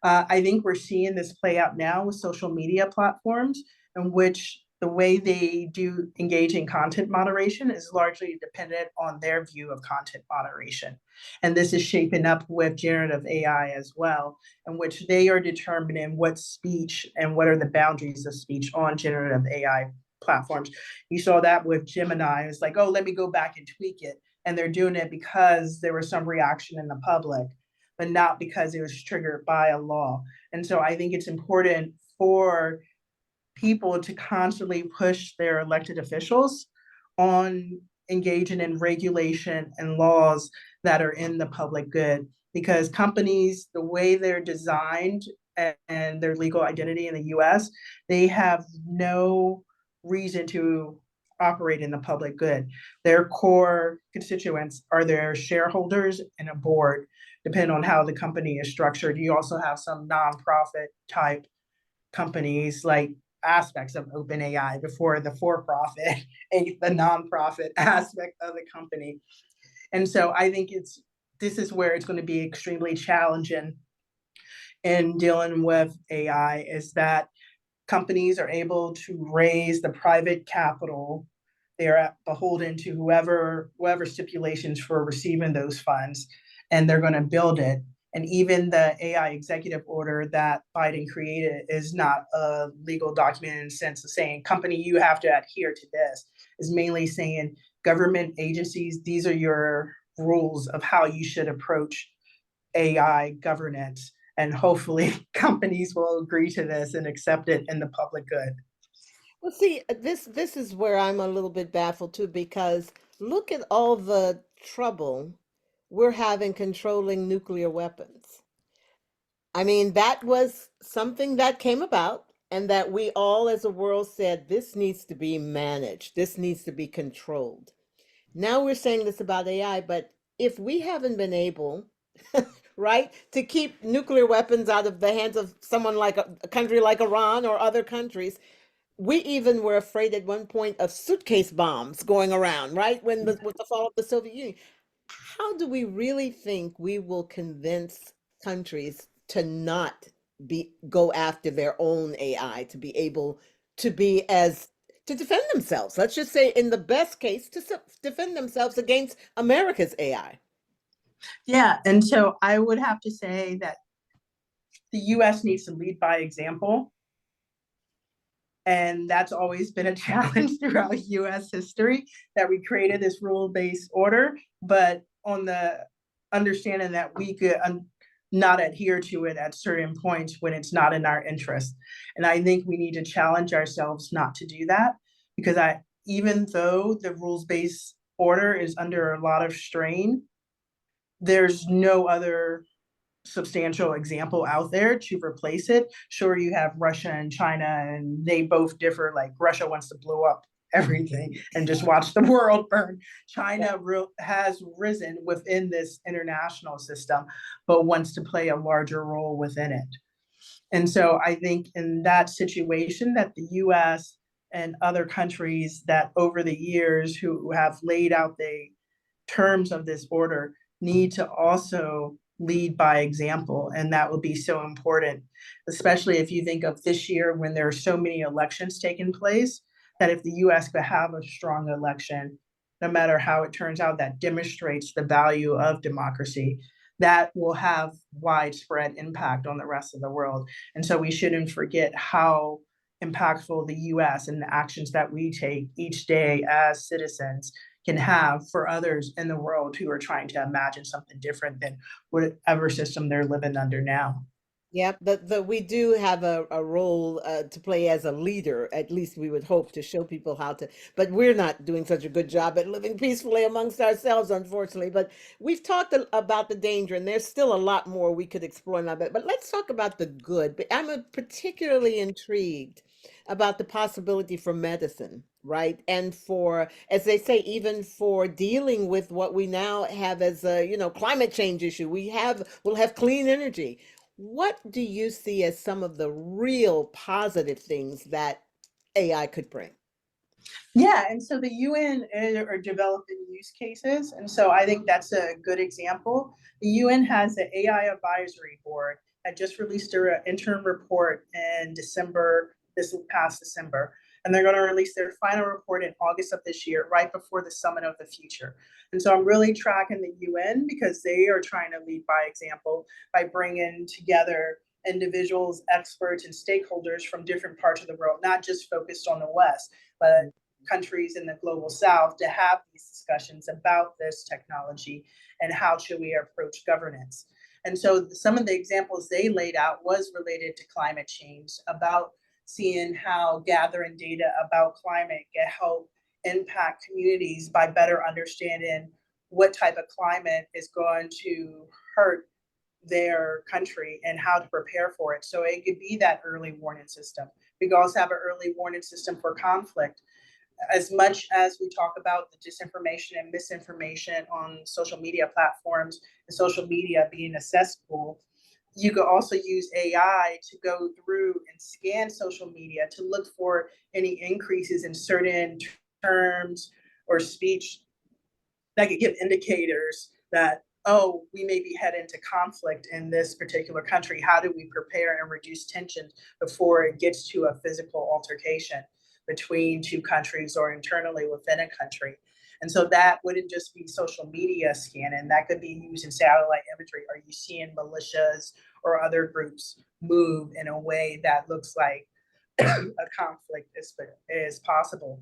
[SPEAKER 2] I think we're seeing this play out now with social media platforms, in which the way they do engage in content moderation is largely dependent on their view of content moderation. And this is shaping up with generative AI as well, in which they are determining what speech and what are the boundaries of speech on generative AI platforms. You saw that with Gemini. It's like, oh, let me go back and tweak it. And they're doing it because there was some reaction in the public, but not because it was triggered by a law. And so I think it's important for people to constantly push their elected officials on engaging in regulation and laws that are in the public good, because companies, the way they're designed and their legal identity in the US, they have no reason to operate in the public good. Their core constituents are their shareholders and a board, depending on how the company is structured. You also have some nonprofit type companies like aspects of OpenAI before the for-profit and the nonprofit aspect of the company. And so I think this is where it's going to be extremely challenging in dealing with AI, is that companies are able to raise the private capital. They're beholden to whoever stipulations for receiving those funds, and they're going to build it. And even the AI executive order that Biden created is not a legal document in the sense of saying, company, you have to adhere to this. It's mainly saying, government agencies, these are your rules of how you should approach AI governance. And hopefully companies will agree to this and accept it in the public good.
[SPEAKER 1] Well, see, this is where I'm a little bit baffled too, because look at all the trouble we're having controlling nuclear weapons. I mean, that was something that came about, and that we all as a world said, this needs to be managed, this needs to be controlled. Now we're saying this about AI, but if we haven't been able, right, to keep nuclear weapons out of the hands of someone like a country like Iran or other countries, we even were afraid at one point of suitcase bombs going around, right? With the fall of the Soviet Union. How do we really think we will convince countries to not go after their own AI, to be able to be as to defend themselves? Let's just say, in the best case, to defend themselves against America's AI.
[SPEAKER 2] Yeah, and so I would have to say that the US needs to lead by example. And that's always been a challenge throughout US history, that we created this rule-based order, but on the understanding that we could not adhere to it at certain points when it's not in our interest. And I think we need to challenge ourselves not to do that, because even though the rules-based order is under a lot of strain, there's no other substantial example out there to replace it. Sure, you have Russia and China, and they both differ. Like, Russia wants to blow up everything and just watch the world burn. China has risen within this international system, but wants to play a larger role within it. And so I think in that situation, that the US and other countries that over the years who have laid out the terms of this order need to also lead by example. And that will be so important, especially if you think of this year when there are so many elections taking place, that if the US could have a strong election, no matter how it turns out, that demonstrates the value of democracy, that will have widespread impact on the rest of the world. And so we shouldn't forget how impactful the US and the actions that we take each day as citizens can have for others in the world who are trying to imagine something different than whatever system they're living under now.
[SPEAKER 1] Yep, we do have a role to play as a leader. At least we would hope to show people how to, but we're not doing such a good job at living peacefully amongst ourselves, unfortunately. But we've talked about the danger, and there's still a lot more we could explore in that. But let's talk about the good. But I'm particularly intrigued about the possibility for medicine, right? And for, as they say, even for dealing with what we now have as a, climate change issue. We'll have clean energy. What do you see as some of the real positive things that AI could bring?
[SPEAKER 2] Yeah, and so the UN are developing use cases, and so I think that's a good example. The UN has the AI advisory board that just released their interim report in December, this past December, and they're going to release their final report in August of this year, right before the Summit of the Future. And so I'm really tracking the UN because they are trying to lead by example by bringing together individuals, experts, and stakeholders from different parts of the world, not just focused on the West, but countries in the global south, to have these discussions about this technology and how should we approach governance. And so some of the examples they laid out was related to climate change, about seeing how gathering data about climate can help impact communities by better understanding what type of climate is going to hurt their country and how to prepare for it. So it could be that early warning system. We could also have an early warning system for conflict. As much as we talk about the disinformation and misinformation on social media platforms and social media being a cesspool, you could also use AI to go through and scan social media to look for any increases in certain terms or speech that could give indicators that, oh, we may be heading into conflict in this particular country. How do we prepare and reduce tension before it gets to a physical altercation between two countries or internally within a country? And so that wouldn't just be social media scanning, that could be using satellite imagery. Are you seeing militias or other groups move in a way that looks like a conflict is possible?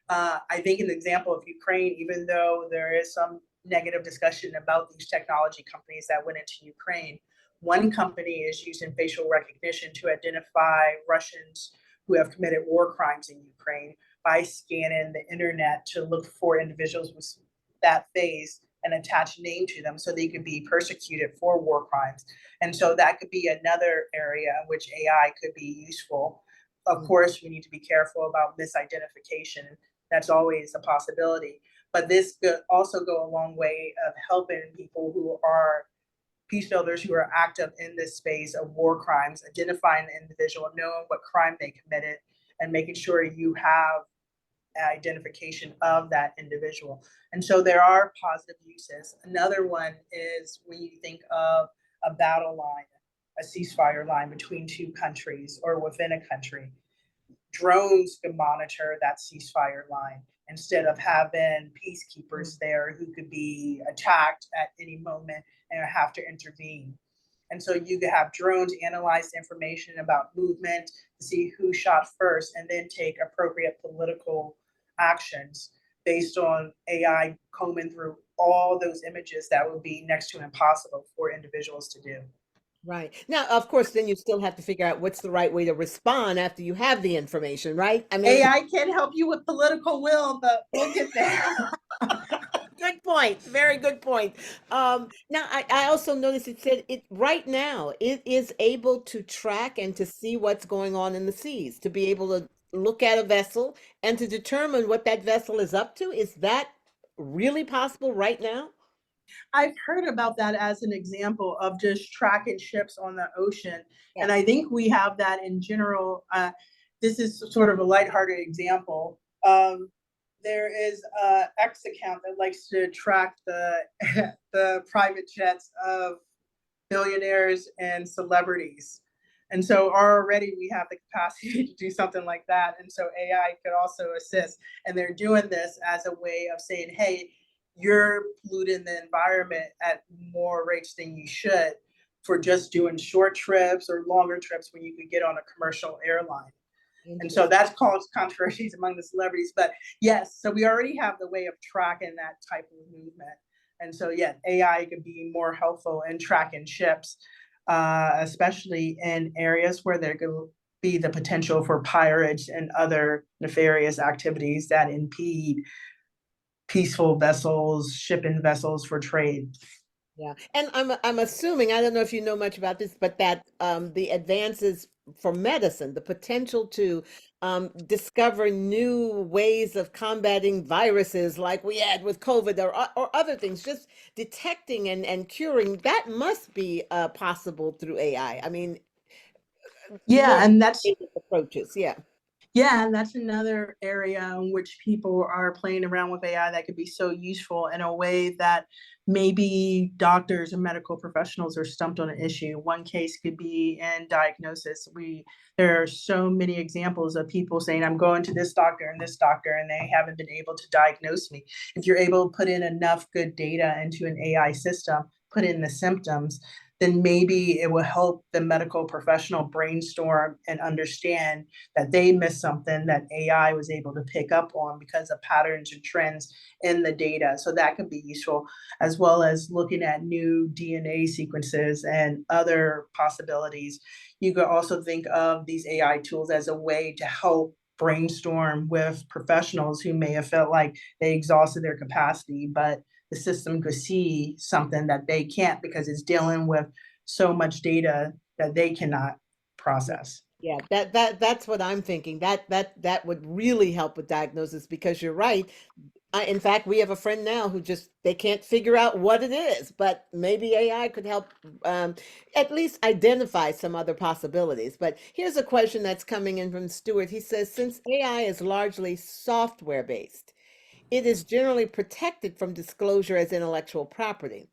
[SPEAKER 2] I think an example of Ukraine, even though there is some negative discussion about these technology companies that went into Ukraine, one company is using facial recognition to identify Russians who have committed war crimes in Ukraine by scanning the internet to look for individuals with that face and attach a name to them so they could be persecuted for war crimes. And so that could be another area in which AI could be useful. Of course, we need to be careful about misidentification. That's always a possibility. But this could also go a long way of helping people who are peace builders who are active in this space of war crimes, identifying the individual, knowing what crime they committed, and making sure you have identification of that individual. And so there are positive uses. Another one is when you think of a battle line, a ceasefire line between two countries or within a country. Drones can monitor that ceasefire line instead of having peacekeepers there who could be attacked at any moment and have to intervene. And so you could have drones analyze information about movement to see who shot first and then take appropriate political actions based on AI combing through all those images that would be next to impossible for individuals to do.
[SPEAKER 1] Right. Now, of course, then you still have to figure out what's the right way to respond after you have the information, right? I mean,
[SPEAKER 2] AI can help you with political will, but we'll get there.
[SPEAKER 1] good point. Very good point. Now, I also noticed it said it right now it is able to track and to see what's going on in the seas, to be able to look at a vessel and to determine what that vessel is up to. Is that really possible right now?
[SPEAKER 2] I've heard about that as an example of just tracking ships on the ocean.
[SPEAKER 1] Yeah.
[SPEAKER 2] And I think we have that in general. This is sort of a lighthearted example. There is a X account that likes to track the the private jets of billionaires and celebrities. And so already we have the capacity to do something like that. And so AI could also assist. And they're doing this as a way of saying, hey, you're polluting the environment at more rates than you should for just doing short trips or longer trips when you could get on a commercial airline. And so that's caused controversies among the celebrities. But yes, so we already have the way of tracking that type of movement. And so, yeah, AI could be more helpful in tracking ships. especially in areas where there could be the potential for pirates and other nefarious activities that impede peaceful vessels, shipping vessels for trade.
[SPEAKER 1] Yeah, and I'm assuming, I don't know if you know much about this, but that the advances for medicine, the potential to discover new ways of combating viruses like we had with COVID or other things, just detecting and curing, that must be possible through AI. I mean, more
[SPEAKER 2] Yeah, and that's
[SPEAKER 1] innovative approaches. Yeah.
[SPEAKER 2] Yeah, and that's another area in which people are playing around with AI that could be so useful in a way that maybe doctors and medical professionals are stumped on an issue. One case could be in diagnosis. There are so many examples of people saying, I'm going to this doctor and this doctor, and they haven't been able to diagnose me. If you're able to put in enough good data into an AI system, put in the symptoms, then maybe it will help the medical professional brainstorm and understand that they missed something that AI was able to pick up on because of patterns and trends in the data. So that could be useful, as well as looking at new DNA sequences and other possibilities. You could also think of these AI tools as a way to help brainstorm with professionals who may have felt like they exhausted their capacity, but the system could see something that they can't because it's dealing with so much data that they cannot process.
[SPEAKER 1] Yeah, that's what I'm thinking. That would really help with diagnosis because you're right. In fact, we have a friend now who just they can't figure out what it is, but maybe AI could help at least identify some other possibilities. But here's a question that's coming in from Stuart. He says, since AI is largely software based, it is generally protected from disclosure as intellectual property.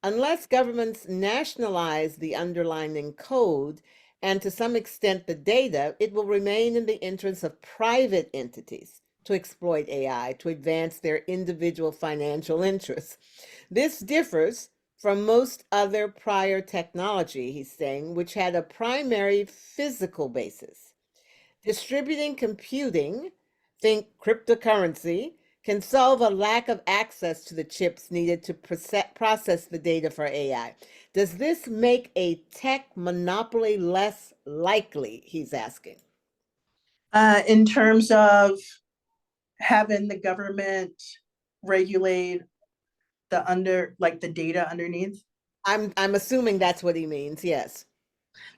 [SPEAKER 1] Unless governments nationalize the underlying code and to some extent the data, it will remain in the interests of private entities to exploit AI to advance their individual financial interests. This differs from most other prior technology, he's saying, which had a primary physical basis. Distributing computing, think cryptocurrency, can solve a lack of access to the chips needed to process the data for AI. Does this make a tech monopoly less likely? He's asking.
[SPEAKER 2] In terms of having the government regulate the data underneath.
[SPEAKER 1] I'm assuming that's what he means. Yes.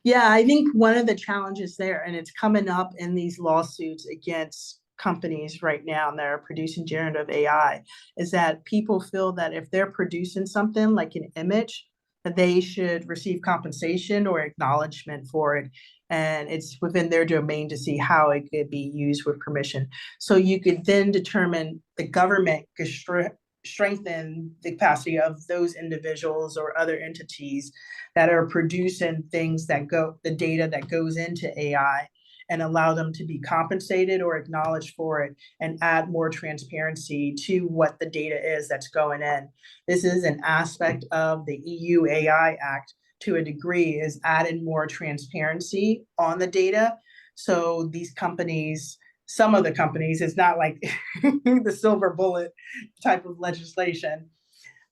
[SPEAKER 2] Yeah, I think one of the challenges there, and it's coming up in these lawsuits against companies right now and that are producing generative AI, is that people feel that if they're producing something like an image, that they should receive compensation or acknowledgement for it. And it's within their domain to see how it could be used with permission. So you could then determine the government could strengthen the capacity of those individuals or other entities that are producing the data that goes into AI, and allow them to be compensated or acknowledged for it and add more transparency to what the data is that's going in. This is an aspect of the EU AI Act to a degree, is adding more transparency on the data. So these companies, some of the companies, it's not like the silver bullet type of legislation,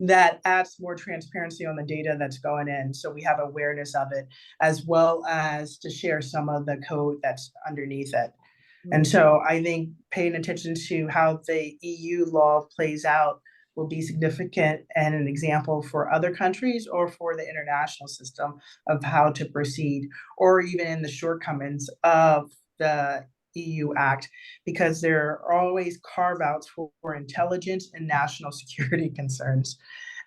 [SPEAKER 2] that adds more transparency on the data that's going in. So we have awareness of it, as well as to share some of the code that's underneath it. And so I think paying attention to how the EU law plays out will be significant and an example for other countries or for the international system of how to proceed, or even in the shortcomings of the EU Act, because there are always carve outs for intelligence and national security concerns.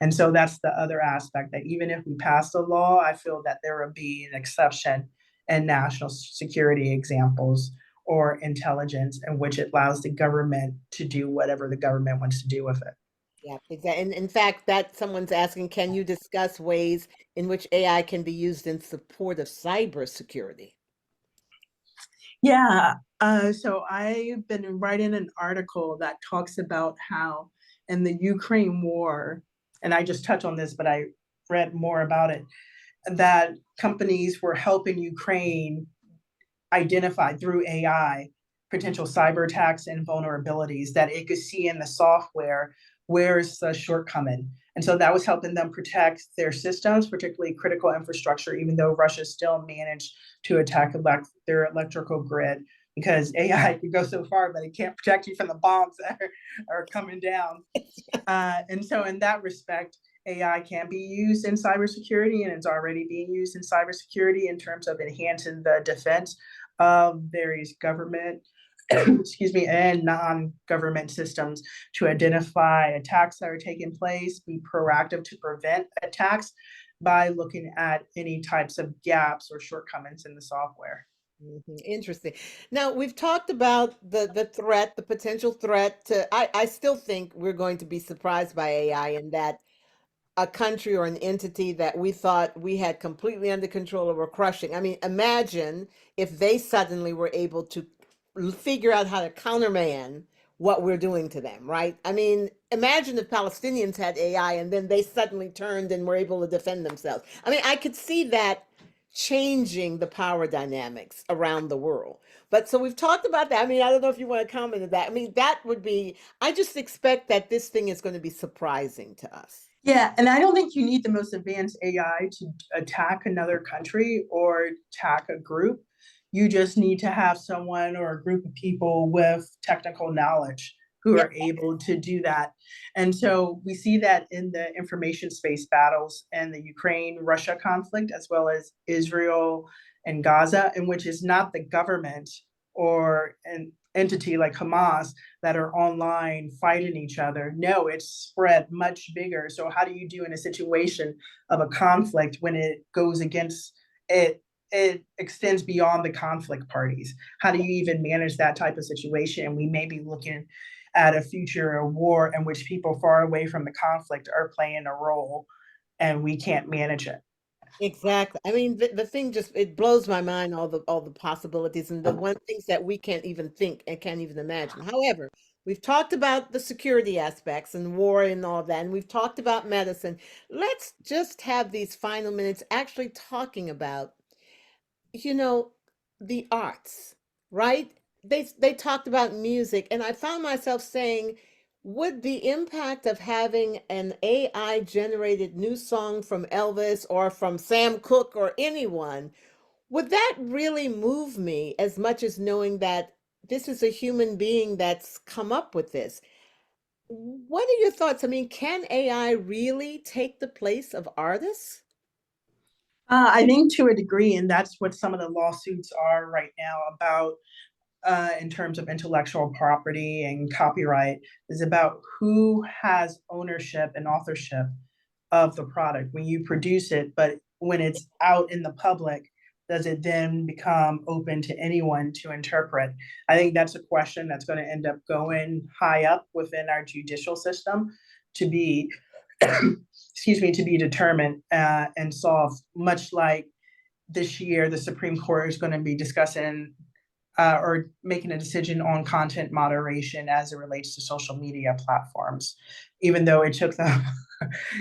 [SPEAKER 2] And so that's the other aspect, that even if we pass the law, I feel that there will be an exception in national security examples or intelligence in which it allows the government to do whatever the government wants to do with it.
[SPEAKER 1] Yeah, exactly. And in fact, that someone's asking, can you discuss ways in which AI can be used in support of cybersecurity?
[SPEAKER 2] Yeah, so I've been writing an article that talks about how in the Ukraine war, and I just touched on this, but I read more about it, that companies were helping Ukraine identify through AI potential cyber attacks and vulnerabilities that it could see in the software where is the shortcoming? And so that was helping them protect their systems, particularly critical infrastructure, even though Russia still managed to attack their electrical grid, because AI can go so far, but it can't protect you from the bombs that are coming down. And so in that respect, AI can be used in cybersecurity, and it's already being used in cybersecurity in terms of enhancing the defense of various government excuse me, and non-government systems to identify attacks that are taking place, be proactive to prevent attacks by looking at any types of gaps or shortcomings in the software.
[SPEAKER 1] Interesting. Now we've talked about the threat, the potential threat to. I still think we're going to be surprised by AI, and that a country or an entity that we thought we had completely under control or were crushing. I mean, imagine if they suddenly were able to figure out how to countermand what we're doing to them, right? I mean, imagine if Palestinians had AI and then they suddenly turned and were able to defend themselves. I mean, I could see that changing the power dynamics around the world. But so we've talked about that. I mean, I don't know if you want to comment on that. I mean, that would be, I just expect that this thing is going to be surprising to us.
[SPEAKER 2] Yeah, and I don't think you need the most advanced AI to attack another country or attack a group. You just need to have someone or a group of people with technical knowledge who are able to do that. And so we see that in the information space battles and the Ukraine-Russia conflict, as well as Israel and Gaza, in which is not the government or an entity like Hamas that are online fighting each other. No, it's spread much bigger. So how do you do in a situation of a conflict when it goes against it? It extends beyond the conflict parties. How do you even manage that type of situation? And we may be looking at a future war in which people far away from the conflict are playing a role and we can't manage it.
[SPEAKER 1] Exactly. I mean, the thing just, it blows my mind, all the possibilities and the one things that we can't even think and can't even imagine. However, we've talked about the security aspects and war and all that, and we've talked about medicine. Let's just have these final minutes actually talking about, you know, the arts, right? They talked about music, and I found myself saying, would the impact of having an AI generated new song from Elvis or from Sam Cooke or anyone, would that really move me as much as knowing that this is a human being that's come up with this? What are your thoughts? I mean, can AI really take the place of artists?
[SPEAKER 2] I think to a degree, and that's what some of the lawsuits are right now about in terms of intellectual property and copyright, is about who has ownership and authorship of the product when you produce it, but when it's out in the public, does it then become open to anyone to interpret? I think that's a question that's going to end up going high up within our judicial system to be, excuse me, to be determined and solved, much like this year, the Supreme Court is going to be discussing or making a decision on content moderation as it relates to social media platforms, even though it took them,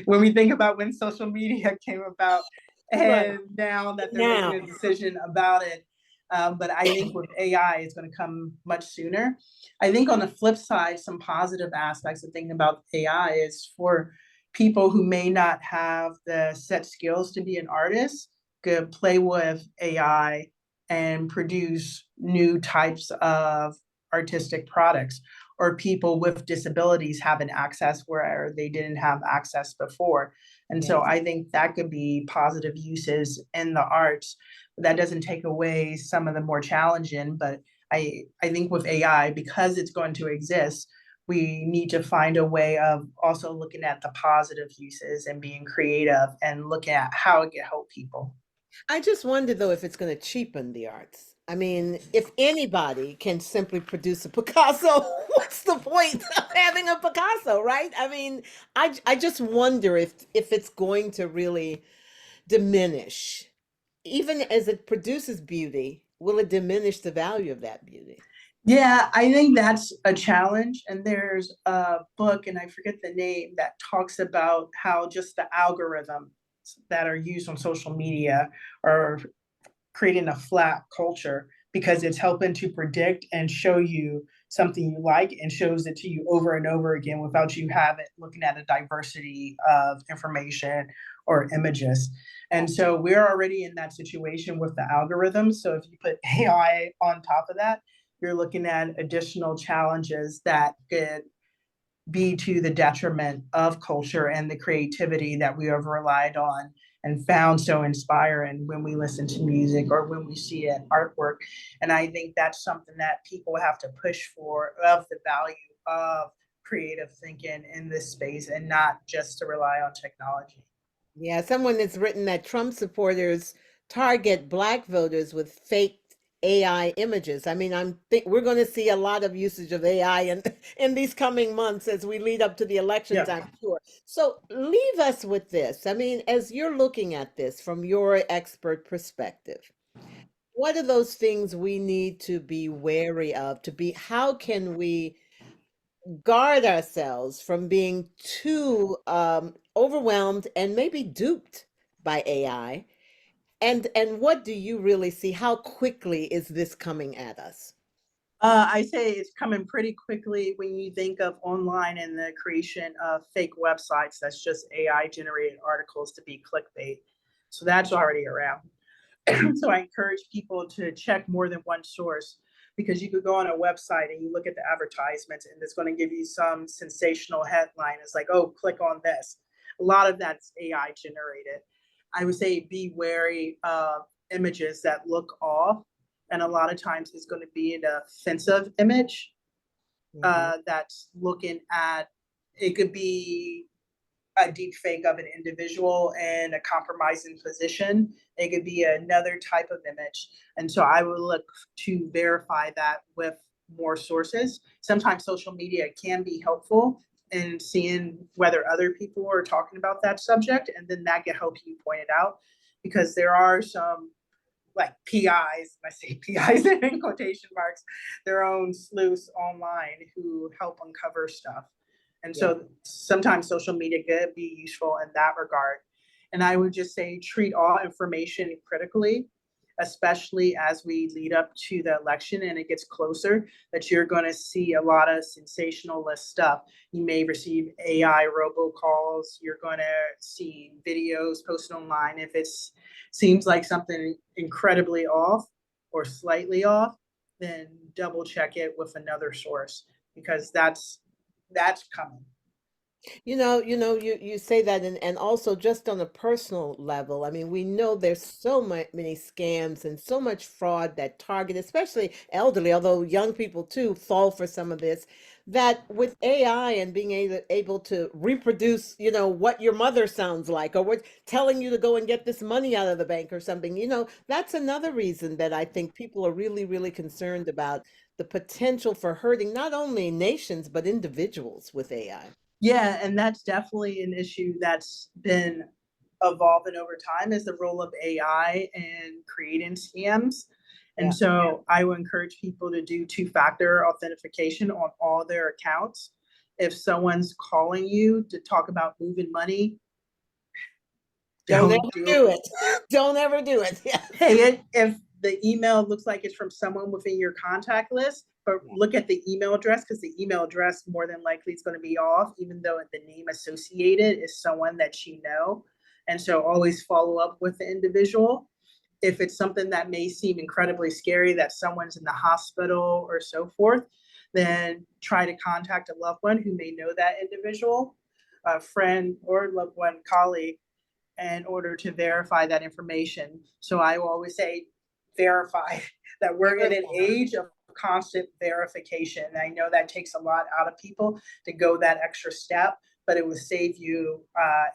[SPEAKER 2] when we think about when social media came about and now that they're making a decision about it. But I think with AI, it's going to come much sooner. I think on the flip side, some positive aspects of thinking about AI is for people who may not have the set skills to be an artist, could play with AI and produce new types of artistic products, or people with disabilities having access where they didn't have access before. And so I think that could be positive uses in the arts. That doesn't take away some of the more challenging, but I think with AI, because it's going to exist, we need to find a way of also looking at the positive uses and being creative and looking at how it can help people.
[SPEAKER 1] I just wonder though if it's going to cheapen the arts. I mean, if anybody can simply produce a Picasso, what's the point of having a Picasso, right? I mean, I just wonder if it's going to really diminish, even as it produces beauty, will it diminish the value of that beauty?
[SPEAKER 2] Yeah, I think that's a challenge. And there's a book, and I forget the name, that talks about how just the algorithms that are used on social media are creating a flat culture because it's helping to predict and show you something you like and shows it to you over and over again without you looking at a diversity of information or images. And so we're already in that situation with the algorithms. So if you put AI on top of that, you're looking at additional challenges that could be to the detriment of culture and the creativity that we have relied on and found so inspiring when we listen to music or when we see an artwork. And I think that's something that people have to push for, of the value of creative thinking in this space and not just to rely on technology.
[SPEAKER 1] Yeah, someone has written that Trump supporters target Black voters with fake AI images. I mean, we're going to see a lot of usage of AI in these coming months as we lead up to the elections,
[SPEAKER 2] Yeah.
[SPEAKER 1] I'm sure. So leave us with this. I mean, as you're looking at this from your expert perspective, what are those things we need to be wary of, how can we guard ourselves from being too overwhelmed and maybe duped by AI? And what do you really see? How quickly is this coming at us?
[SPEAKER 2] I say it's coming pretty quickly when you think of online and the creation of fake websites that's just AI generated articles to be clickbait. So that's already around. So I encourage people to check more than one source, because you could go on a website and you look at the advertisements and it's going to give you some sensational headline. It's like, oh, click on this. A lot of that's AI generated. I would say be wary of images that look off. And a lot of times it's going to be an offensive image that's looking at, it could be a deep fake of an individual in a compromising position. It could be another type of image. And so I would look to verify that with more sources. Sometimes social media can be helpful in seeing whether other people are talking about that subject, and then that can help you point it out, because there are some like PIs, I say PIs in quotation marks, their own sleuths online who help uncover stuff. And so sometimes social media could be useful in that regard. And I would just say treat all information critically, especially as we lead up to the election and it gets closer, that you're going to see a lot of sensationalist stuff. You may receive AI robocalls. You're going to see videos posted online. If it seems like something incredibly off or slightly off, then double check it with another source, because that's coming.
[SPEAKER 1] You say that, and also just on a personal level. I mean, we know there's so many scams and so much fraud that target, especially elderly, although young people too fall for some of this. That with AI and being able to reproduce, what your mother sounds like, or what telling you to go and get this money out of the bank or something, that's another reason that I think people are really, really concerned about the potential for hurting not only nations but individuals with AI.
[SPEAKER 2] Yeah, and that's definitely an issue that's been evolving over time, is the role of AI in creating scams.
[SPEAKER 1] Yeah.
[SPEAKER 2] And so I would encourage people to do two-factor authentication on all their accounts. If someone's calling you to talk about moving money,
[SPEAKER 1] Don't ever do it. Don't ever do it. Yes.
[SPEAKER 2] Hey, if the email looks like it's from someone within your contact list, but look at the email address, because the email address more than likely is going to be off, even though the name associated is someone that you know. And so always follow up with the individual. If it's something that may seem incredibly scary, that someone's in the hospital or so forth, then try to contact a loved one who may know that individual, a friend or loved one, colleague, in order to verify that information. So I will always say verify, that we're in an age of constant verification. I know that takes a lot out of people to go that extra step, but it will save you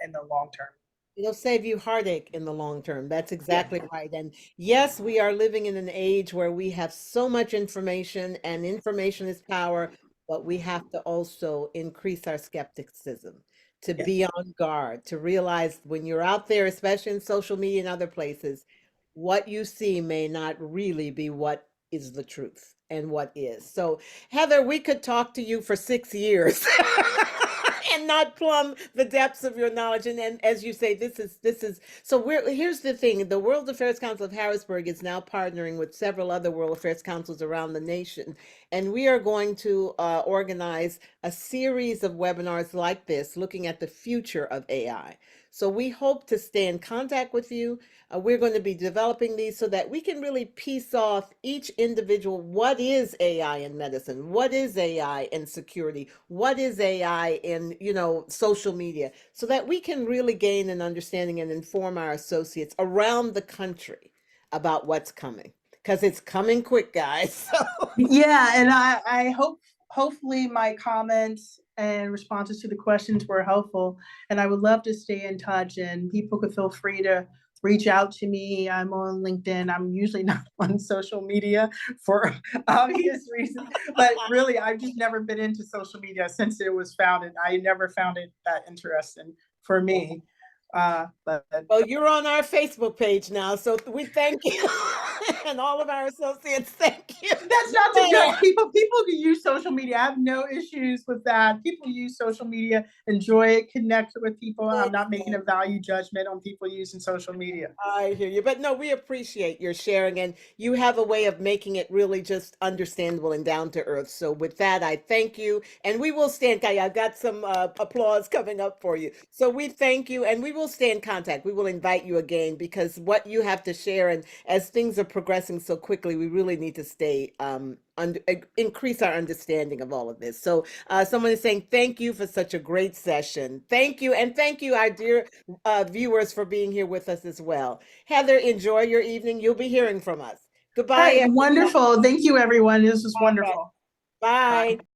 [SPEAKER 2] in the long term.
[SPEAKER 1] It'll save you heartache in the long term. That's exactly right. And yes, we are living in an age where we have so much information, and information is power, but we have to also increase our skepticism, to be on guard, to realize when you're out there, especially in social media and other places, what you see may not really be what is the truth and what is. So, Heather, we could talk to you for 6 years. and not plumb the depths of your knowledge. And as you say, this is so here's the thing. The World Affairs Council of Harrisburg is now partnering with several other World Affairs Councils around the nation. And we are going to organize a series of webinars like this, looking at the future of AI. So we hope to stay in contact with you. We're going to be developing these so that we can really piece off each individual. What is AI in medicine? What is AI in security? What is AI in, social media? So that we can really gain an understanding and inform our associates around the country about what's coming. Because it's coming quick, guys. So.
[SPEAKER 2] Yeah, and I hopefully my comments and responses to the questions were helpful. And I would love to stay in touch, and people could feel free to reach out to me. I'm on LinkedIn. I'm usually not on social media for obvious reasons, but really, I've just never been into social media since it was founded. I never found it that interesting for me.
[SPEAKER 1] Well, you're on our Facebook page now, so we thank you. And all of our associates, thank you.
[SPEAKER 2] That's not to judge people. People can use social media. I have no issues with that. People use social media, enjoy it, connect with people. I'm not making a value judgment on people using social media.
[SPEAKER 1] I hear you. But no, we appreciate your sharing, and you have a way of making it really just understandable and down to earth. So with that, I thank you. And we will stay in contact. I've got some applause coming up for you. So we thank you, and we will stay in contact. We will invite you again, because what you have to share, and as things are progressing so quickly, we really need to stay increase our understanding of all of this. So someone is saying, thank you for such a great session. Thank you. And thank you, our dear viewers, for being here with us as well. Heather, enjoy your evening. You'll be hearing from us. Goodbye.
[SPEAKER 2] All right, wonderful. Thank you, everyone. This was wonderful.
[SPEAKER 1] Bye.